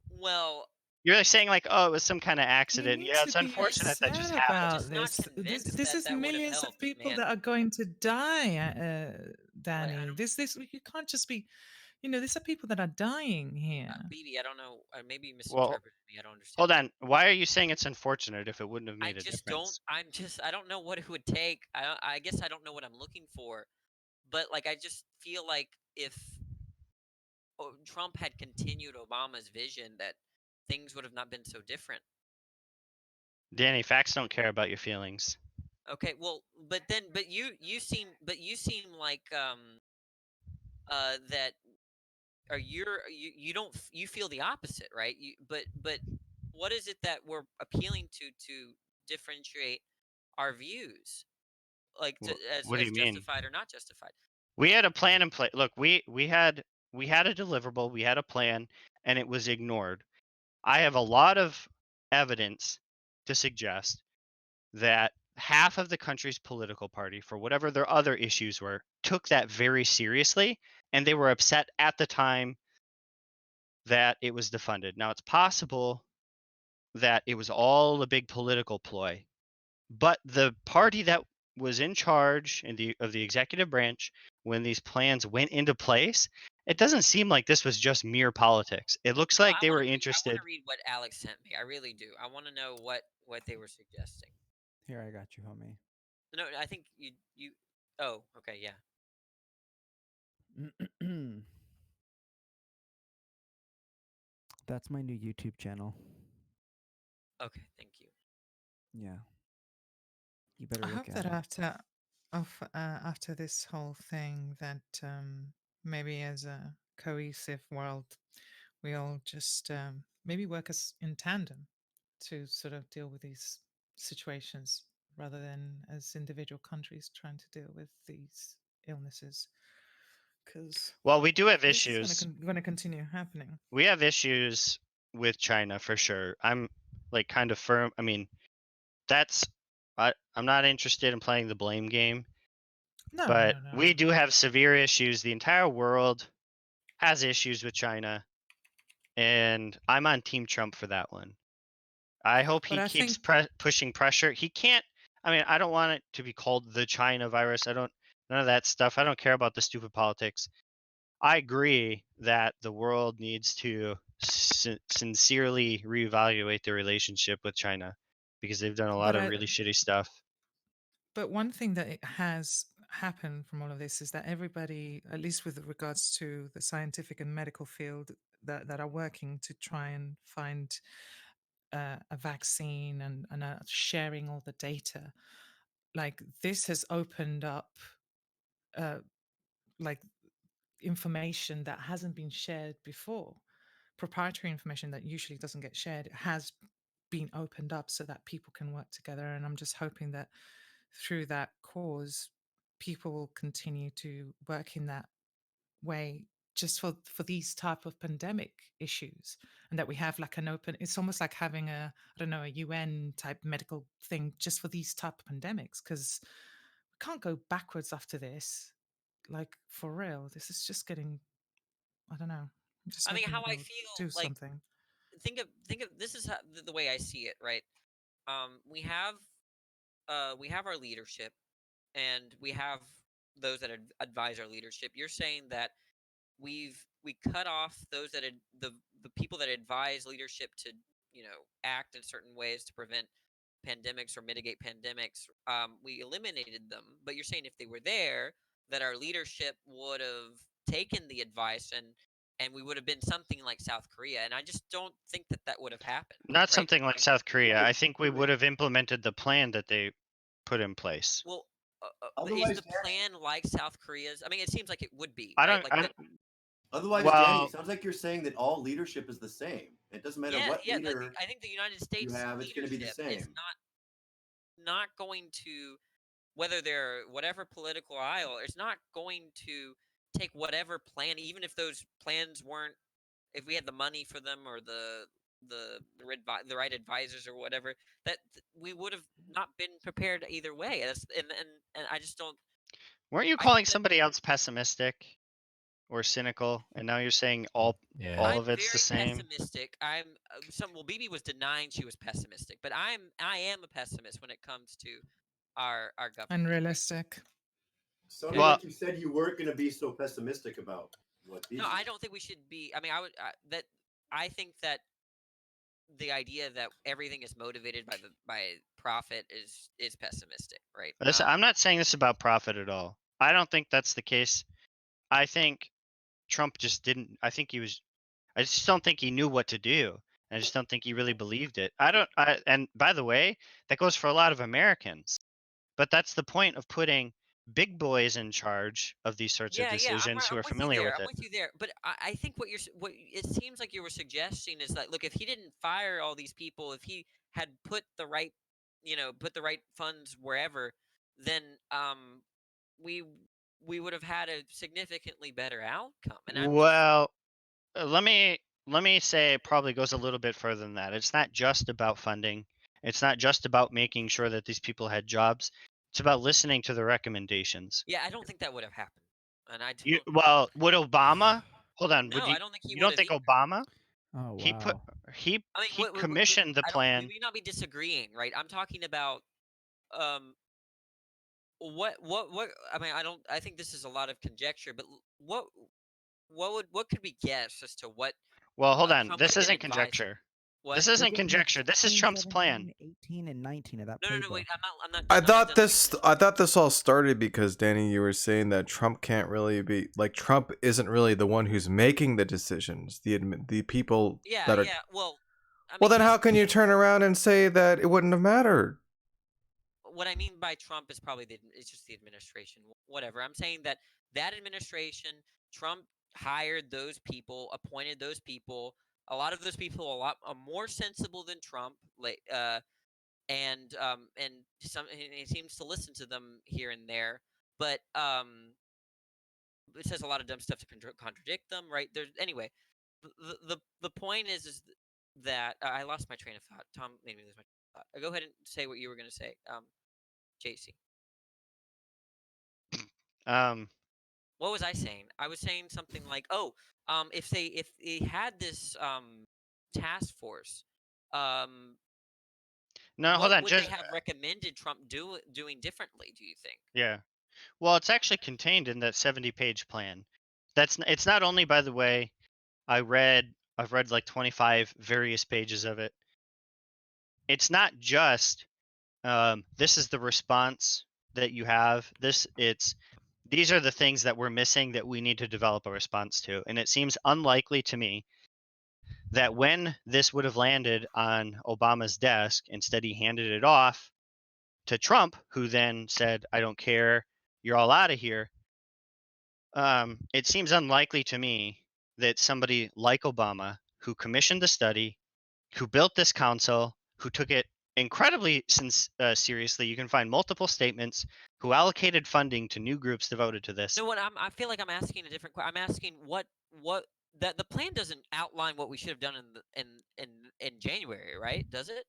Well, You're saying like, oh, it was some kind of You accident. need Yeah, to it's be unfortunate that just upset happened. about just not this. This, convinced this that is that would have millions of helped, people man. that are going to die, Danny. don't- This you can't just be, these are people that are dying here. BB, I don't know. Maybe you Well, misinterpreted me. I don't understand. hold on. Why are you saying it's unfortunate if it wouldn't have I made a just difference? I don't know what it would take. I guess I don't know what I'm looking for, but like I just feel like if Trump had continued Obama's vision, that things would have not been so different. Danny, facts don't care about your feelings. Okay, well, but you seem like that or you don't you feel the opposite, right? But what is it that we're appealing to differentiate our views, like What do as you mean? justified or not justified? We had a plan in place. Look, we had a deliverable, we had a plan, and it was ignored. I have a lot of evidence to suggest that half of the country's political party, for whatever their other issues were, took that very seriously, and they were upset at the time that it was defunded. Now, it's possible that it was all a big political ploy, but the party that was in charge of the executive branch when these plans went into place, it doesn't seem like this was just mere politics. It looks Well, like they were I interested. want to read what Alex sent me. I really do. I want to know what they were suggesting. Here, I got you, homie. No, I think you. Oh, okay, yeah. That's my new YouTube channel. Okay, thank you. Yeah. You better I look hope at that it. after this whole thing, that maybe as a cohesive world, we all just maybe work as in tandem to sort of deal with these situations rather than as individual countries trying to deal with these illnesses. Because Well, we do have this is issues. going to continue happening. We have issues with China for sure. I'm like kind of firm. I mean, I'm not interested in playing the blame game, No, but no, no, we no. do have severe issues. The entire world has issues with China, and I'm on Team Trump for that one. I hope he But I keeps think pushing pressure. He can't. I mean, I don't want it to be called the China virus. None of that stuff. I don't care about the stupid politics. I agree that the world needs to sincerely reevaluate their relationship with China because they've done a lot of really shitty stuff. But one thing that it has happened from all of this is that everybody, at least with regards to the scientific and medical field, that are working to try and find a vaccine and are sharing all the data, like this has opened up like information that hasn't been shared before. Proprietary information that usually doesn't get shared has been opened up so that people can work together. And I'm just hoping that through that cause, people will continue to work in that way just for these type of pandemic issues, and that we have like an open, it's almost like having a, I don't know, a UN type medical thing just for these type of pandemics, because we can't go backwards after this. Like for real, this is just getting, I don't know. I'm just I mean, hoping how that I they'll feel do like something. think of this is how, the way I see it, right? We have our leadership, and we have those that advise our leadership. You're saying that we cut off those that the people that advise leadership to act in certain ways to prevent pandemics or mitigate pandemics, we eliminated them. But you're saying if they were there, that our leadership would have taken the advice and we would have been something like South Korea. And I just don't think that that would have happened. Not right? something like South Korea. Right, I think we right. would have implemented the plan that they put in place. Well, Otherwise, is the plan like South Korea's? I mean, it seems like it would be. I right? don't. Like I that- don't Otherwise, Well- Danny, it sounds like you're saying that all leadership is the same. It doesn't matter what leader. I think the United States have, it's gonna be the leadership is same. not going to, whether they're whatever political aisle, is not going to take whatever plan, even if those plans weren't, if we had the money for them or the right advisors or whatever, that we would have not been prepared either way. And I just don't. Weren't you I calling think that- somebody else pessimistic or cynical? And now you're saying all Yeah. all I'm of it's the very same. pessimistic. Well, BB was denying she was pessimistic, but I am a pessimist when it comes to our government. Unrealistic. Sounded Well- like you said you weren't going to be so pessimistic about what these. No, I don't think we should be. I mean, I think that the idea that everything is motivated by profit is pessimistic, right? Listen, I'm not saying this about profit at all. I don't think that's the case. I think Trump just didn't. I just don't think he knew what to do. I just don't think he really believed it. And by the way, that goes for a lot of Americans. But that's the point of putting big boys in charge of these sorts of decisions who are familiar with I'm it. with you there, but I think what it seems like you were suggesting is that, look, if he didn't fire all these people, if he had put the right funds wherever, then we would have had a significantly better outcome. And Well, let me say it probably goes a little bit further than that. It's not just about funding. It's not just about making sure that these people had jobs. It's about listening to the recommendations. yeah, I don't think that would have happened. And I don't. Would Obama? Hold on. No, I don't think he you don't would think have Obama? Oh wow. He put he I mean, he commissioned the plan. We may not be disagreeing, right? I'm talking about what I mean, I think this is a lot of conjecture, but what could we guess as to what Well, hold on. Trump This would've been isn't advising? conjecture. what? This We're isn't getting conjecture. This is 16, Trump's plan. 17, 18 and 19 of that No, playbook. wait, I'm not I I'm not thought done this. reading. I thought this all started because Danny, you were saying that Trump can't really be like Trump isn't really the one who's making the decisions. The people Yeah, that are. yeah. Well, I Well, mean, then how can you turn around and say that it wouldn't have mattered? what I mean by Trump is probably it's just the administration. Whatever. I'm saying that administration, Trump hired those people, appointed those people. A lot of those people are more sensible than Trump. And he seems to listen to them here and there, but it says a lot of dumb stuff to contradict them, right? Anyway. The point is that I lost my train of thought. Tom made me lose my train of thought. Go ahead and say what you were going to say, JC. What was I saying? I was saying something like, if they had this task force, No, hold what on. would Just they have recommended Trump doing differently? Do you think? yeah. Well, it's actually contained in that 70-page plan. It's not only, by the way, I've read like 25 various pages of it. It's not just this is the response that you have. These are the things that we're missing that we need to develop a response to. And it seems unlikely to me that when this would have landed on Obama's desk, instead he handed it off to Trump, who then said, I don't care, you're all out of here. It seems unlikely to me that somebody like Obama, who commissioned the study, who built this council, who took it incredibly seriously, you can find multiple statements, who allocated funding to new groups devoted to this. No, I feel like I'm asking a different question. I'm asking what that the plan doesn't outline what we should have done in January, right? Does it?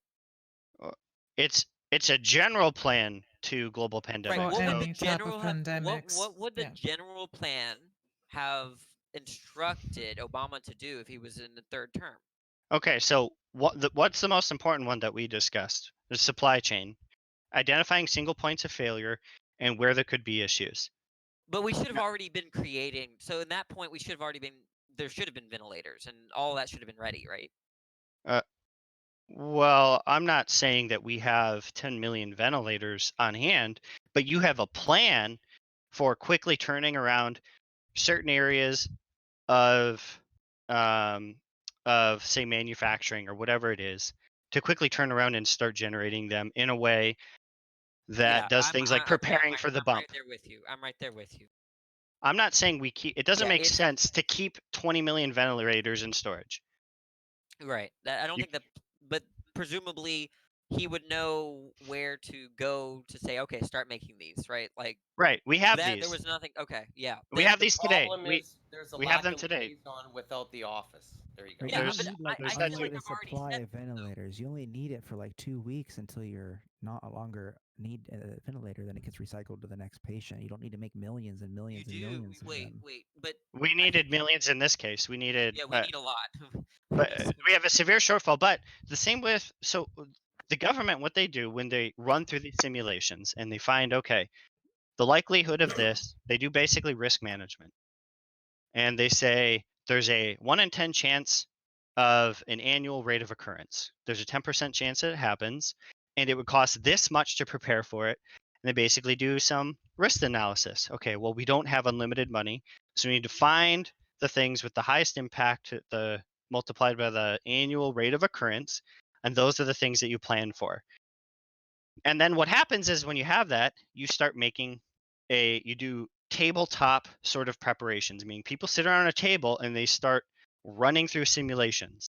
It's a general plan to global pandemic. For Right. What would the any type of general have, pandemics, what would the yeah. general plan have instructed Obama to do if he was in the third term? Okay, so what's the most important one that we discussed? The supply chain, identifying single points of failure, and where there could be issues. But we should have already been creating. So in that point, there should have been ventilators, and all that should have been ready, right? Well, I'm not saying that we have 10 million ventilators on hand, but you have a plan for quickly turning around certain areas of um say manufacturing or whatever it is to quickly turn around and start generating them in a way that Yeah, does things like okay, preparing for the I'm bump. right there with you. I'm right there with you. I'm not saying we keep it doesn't Yeah, make it's sense to keep 20 million ventilators in storage. right. I don't You- think that, but presumably he would know where to go to say, okay, start making these, right? Like Right. We have that. There these. was nothing. Okay, yeah. We Then have The these today. problem We is there's a we have lack them of today. liaison without the office. There you go. Right, Yeah, you don't but There's need like there's I that feel like too. unlimited I've already supply said of ventilators. You only need it for like 2 weeks until you're not longer need a ventilator. Then it gets recycled to the next patient. You don't need to make millions and you millions and do. millions of them. Wait, but We I needed think millions in this case. We needed yeah, we need a lot. but we have a severe shortfall. But the same with the government, what they do when they run through these simulations and they find, okay, the likelihood of this, they do basically risk management. And they say there's a 1 in 10 chance of an annual rate of occurrence. There's a 10% chance that it happens, and it would cost this much to prepare for it. And they basically do some risk analysis. Okay, well, we don't have unlimited money, so we need to find the things with the highest impact, the multiplied by the annual rate of occurrence, and those are the things that you plan for. And then what happens is when you have that, you start making you do tabletop sort of preparations. I mean, people sit around a table and they start running through simulations.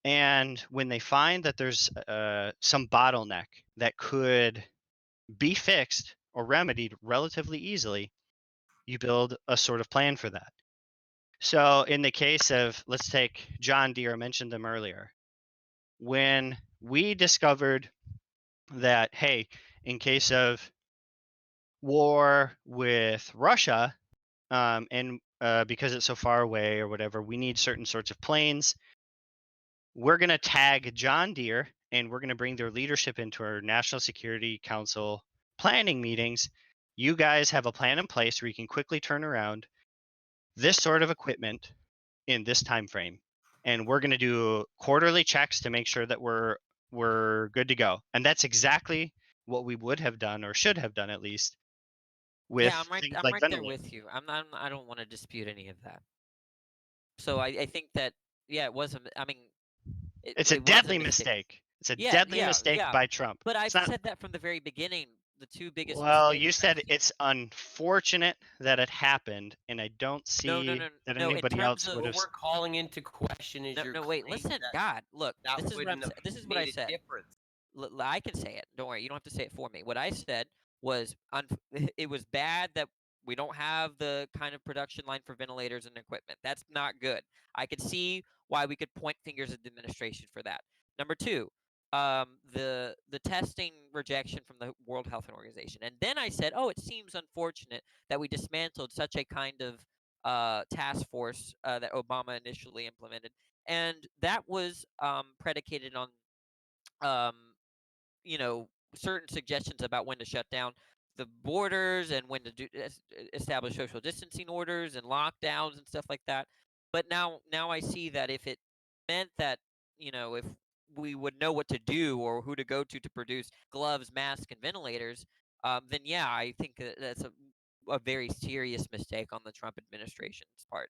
And when they find that there's some bottleneck that could be fixed or remedied relatively easily, you build a sort of plan for that. So in the case of, let's take John Deere, I mentioned them earlier. When we discovered that, hey, in case of war with Russia, and because it's so far away or whatever, we need certain sorts of planes. We're going to tag John Deere and we're going to bring their leadership into our National Security Council planning meetings. You guys have a plan in place where you can quickly turn around this sort of equipment in this time frame, and we're going to do quarterly checks to make sure that we're good to go. And that's exactly what we would have done, or should have done at least, with Yeah, things I'm like right there ventilators. with you. I don't want to dispute any of that. So I think that yeah, it was a. I mean, It's a it was deadly mistake. mistake. It's a Yeah, deadly yeah, mistake yeah. by Trump. But I've It's not. said that from the very beginning. The two biggest Well, mistakes you I've said seen. it's unfortunate that it happened, and I don't No, no, see no, that no. In anybody terms else of would What have. we're calling into question is no, your no, wait. claim Listen, that God, look. that This is what I'm. wouldn't have This is what I made a said. difference. I can say it. Don't worry. You don't have to say it for me. What I said was it was bad that we don't have the kind of production line for ventilators and equipment. That's not good. I could see why we could point fingers at the administration for that. Number two, the testing rejection from the World Health Organization. And then I said, oh, it seems unfortunate that we dismantled such a kind of task force that Obama initially implemented. And that was predicated on um, certain suggestions about when to shut down the borders and when to establish social distancing orders and lockdowns and stuff like that. But now I see that if it meant that, if we would know what to do or who to go to produce gloves, masks, and ventilators, then yeah, I think that's a very serious mistake on the Trump administration's part.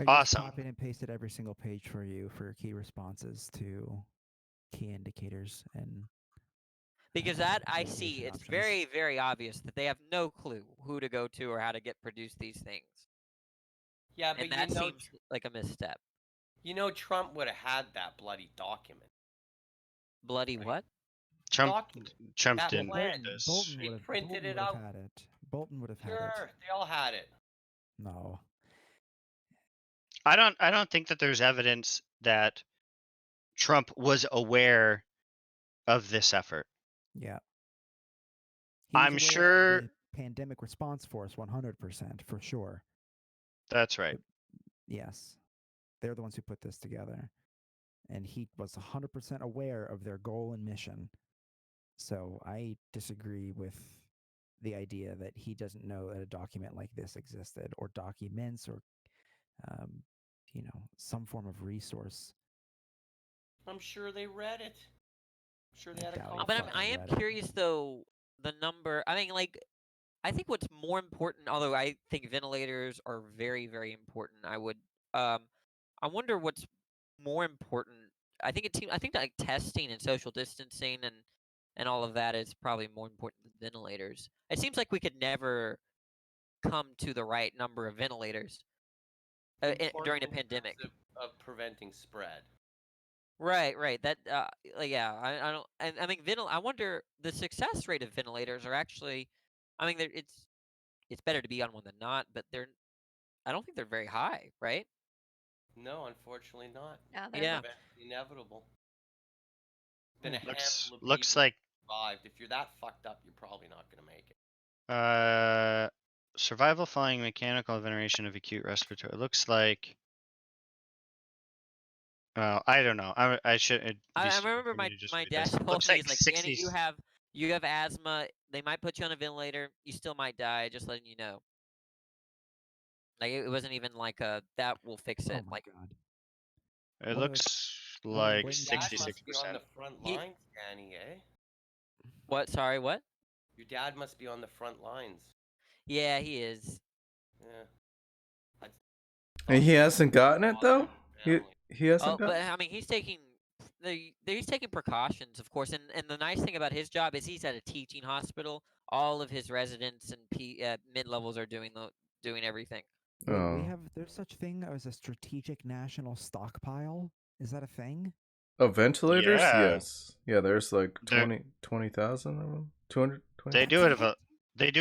I just Awesome. copied and pasted every single page for you for key responses to key indicators and Because that I see, mitigation it's options. very, very obvious that they have no clue who to go to or how to get produce these things. Yeah, but And that seems like a misstep. Trump would have had that bloody document. Bloody Right. what? Trump Document. Trump That didn't plan. do this. Bolton They would have printed it out. had it. Bolton would have had Sure, it. they all had it. No. I don't think that there's evidence that Trump was aware of this effort. Yeah. He was I'm aware of sure the pandemic response force 100% for sure. that's right. Yes. They're the ones who put this together. And he was 100% aware of their goal and mission. So I disagree with the idea that he doesn't know that a document like this existed, or documents, or some form of resource I'm sure they read it. I'm sure they had a doubt it. call. But fucking I am read it. curious though, the number. I mean, like, I think what's more important, although I think ventilators are very, very important. I wonder what's more important. I think like testing and social distancing and all of that is probably more important than ventilators. It seems like we could never come to the right number of ventilators during a Important in terms pandemic. of preventing spread. Right, right. That, like, yeah. I don't. I mean, I wonder the success rate of ventilators are actually. I mean, it's better to be on one than not, but I don't think they're very high, right? No, unfortunately not. Yeah, they're Yeah. Prevent the inevitable. Been a Looks handful of looks people like survived. If you're that fucked up, you're probably not gonna make it. survival following mechanical ventilation of acute respiratory. It looks like. I don't know. I should. It'd be I stupid remember for me to just my read dad this. It told looks me, like he's like, Danny, 60s. you have asthma. They might put you on a ventilator. You still might die. Just letting you know. Like, it wasn't even like that will fix Oh it. my Like, god. It What a- looks what a like bring Your dad back- must be on 66%. the front He- lines, Danny, eh? what? Sorry, what? Your dad must be on the front lines. Yeah, he is. Yeah. And he hasn't gotten it though. He Family. he hasn't Oh, got. but I mean, he's taking he's taking precautions, of course. And the nice thing about his job is he's at a teaching hospital. All of his residents and mid levels are doing everything. Wait, Oh. there's such thing as a strategic national stockpile? Is that a thing? Oh, ventilators? Yeah. Yes. Yeah, there's like They're- 20,000 of them. 220. They do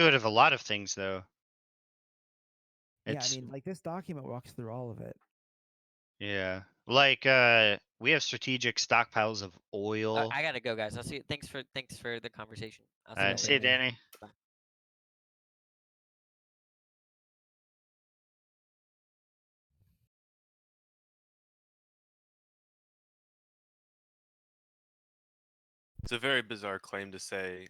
it of a lot of things though. Yeah, I It's mean, like this document walks through all of it. yeah. Like we have strategic stockpiles of oil. I gotta go, guys. I'll see you. Thanks for the conversation. I'll see you See you, later. Danny. It's a very bizarre claim to say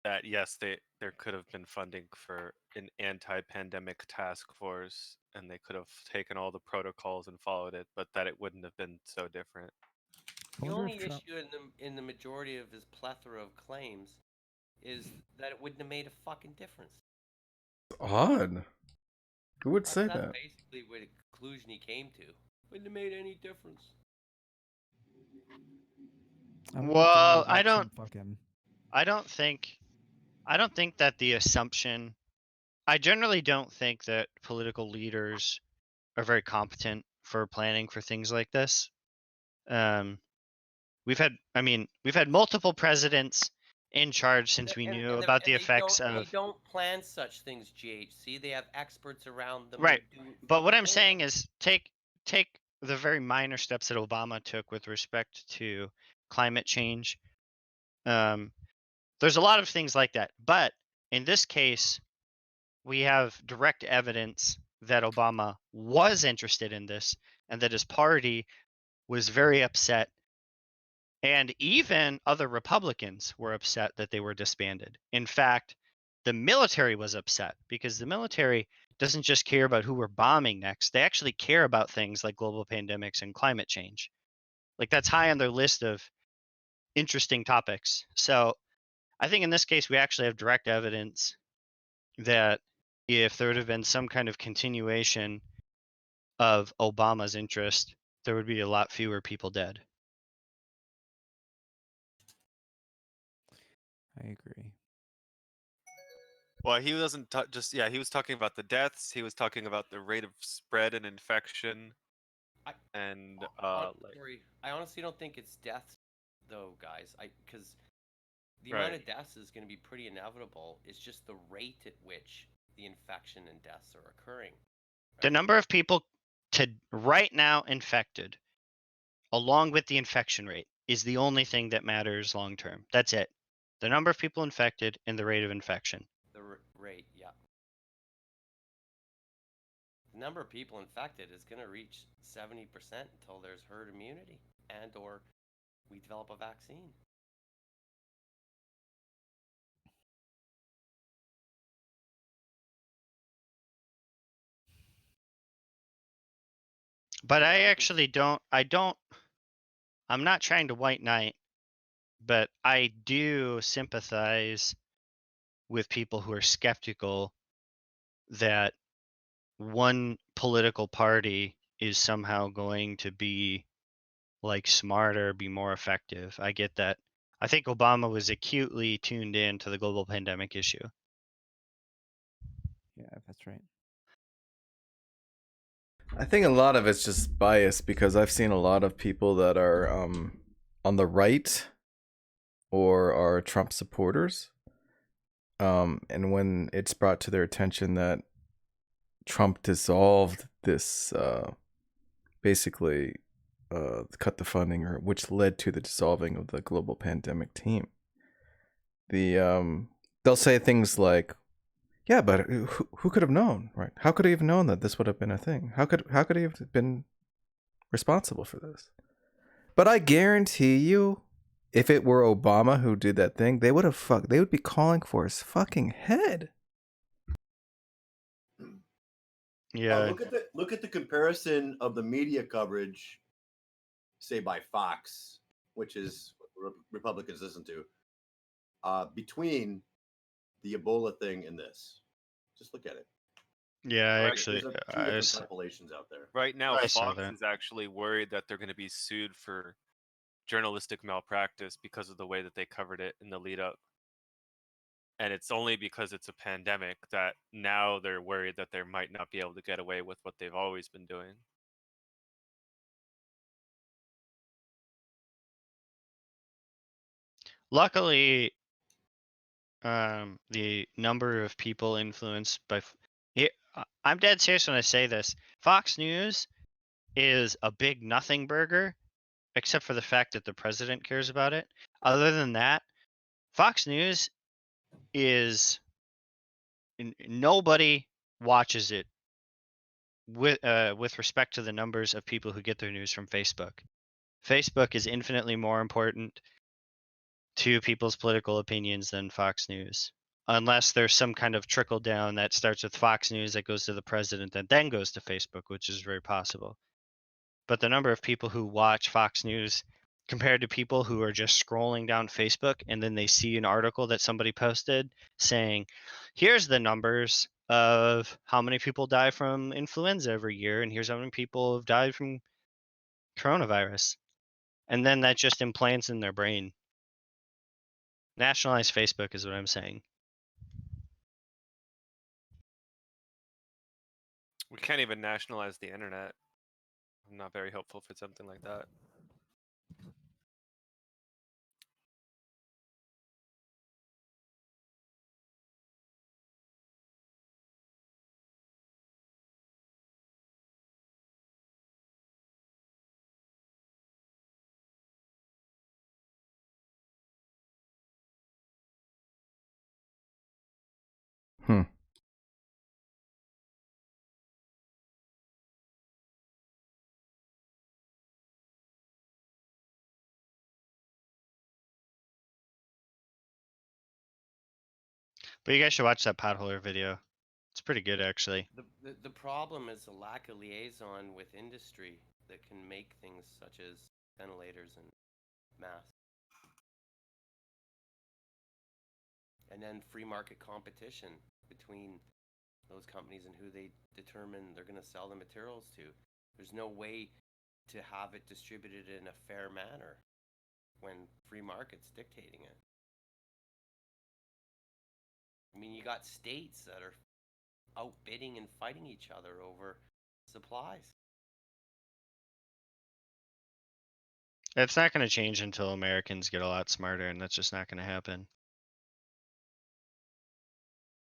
that yes, there could have been funding for an anti-pandemic task force, and they could have taken all the protocols and followed it, but that it wouldn't have been so different. I The wonder only if Trump- issue in the majority of his plethora of claims is that it wouldn't have made a fucking difference. Odd. Who would say That's that? basically what the conclusion he came to. Wouldn't have made any difference. I wonder if Well, Donald I Trump don't. fuck him. I don't think that the assumption. I generally don't think that political leaders are very competent for planning for things like this. We've had multiple presidents in charge since we knew about the effects They of. don't plan such things, GHC. They have experts around them. Right. who do But what fucking I'm for saying them. is take the very minor steps that Obama took with respect to climate change. There's a lot of things like that, but in this case, we have direct evidence that Obama was interested in this and that his party was very upset. And even other Republicans were upset that they were disbanded. In fact, the military was upset because the military doesn't just care about who we're bombing next. They actually care about things like global pandemics and climate change. Like that's high on their list of interesting topics. So I think in this case, we actually have direct evidence that if there would have been some kind of continuation of Obama's interest, there would be a lot fewer people dead. I agree. Well, he wasn't he was talking about the deaths. He was talking about the rate of spread and infection, and I honestly don't think it's deaths, though, guys. Because the amount of deaths is going to be pretty inevitable. It's just the rate at which the infection and deaths are occurring. The number of people right now infected, along with the infection rate, is the only thing that matters long term. That's it. The number of people infected and the rate of infection. The rate, yeah. The number of people infected is going to reach 70% until there's herd immunity and or we develop a vaccine. But I actually don't. I'm not trying to white knight, but I do sympathize with people who are skeptical that one political party is somehow going to be like smarter, be more effective. I get that. I think Obama was acutely tuned in to the global pandemic issue. Yeah, that's right. I think a lot of it's just bias because I've seen a lot of people that are on the right or are Trump supporters. And when it's brought to their attention that Trump dissolved this basically cut the funding, or which led to the dissolving of the global pandemic team, they'll say things like, yeah, but who could have known, right? How could he have known that this would have been a thing? How could he have been responsible for this? But I guarantee you, if it were Obama who did that thing, they would be calling for his fucking head. Yeah. Look at the comparison of the media coverage, say by Fox, which is what Republicans listen to, between the Ebola thing and this. Just look at it. Yeah, I Right. actually, There's two I different s- compilations out there. Right now, I saw Fox that. is actually worried that they're going to be sued for journalistic malpractice because of the way that they covered it in the lead up. And it's only because it's a pandemic that now they're worried that they might not be able to get away with what they've always been doing. luckily, the number of people influenced by, I'm dead serious when I say this. Fox News is a big nothing burger, except for the fact that the president cares about it. Other than that, Fox News is nobody watches it with respect to the numbers of people who get their news from Facebook. Facebook is infinitely more important to people's political opinions than Fox News. Unless there's some kind of trickle down that starts with Fox News that goes to the president that then goes to Facebook, which is very possible. But the number of people who watch Fox News compared to people who are just scrolling down Facebook and then they see an article that somebody posted saying, here's the numbers of how many people die from influenza every year, and here's how many people have died from coronavirus. And then that just implants in their brain. Nationalize Facebook is what I'm saying. We can't even nationalize the internet. I'm not very hopeful for something like that. But you guys should watch that potholer video. It's pretty good, actually. The problem is the lack of liaison with industry that can make things such as ventilators and masks. And then free market competition between those companies and who they determine they're going to sell the materials to. There's no way to have it distributed in a fair manner when free market's dictating it. I mean, you got states that are outbidding and fighting each other over supplies. It's not going to change until Americans get a lot smarter, and that's just not going to happen.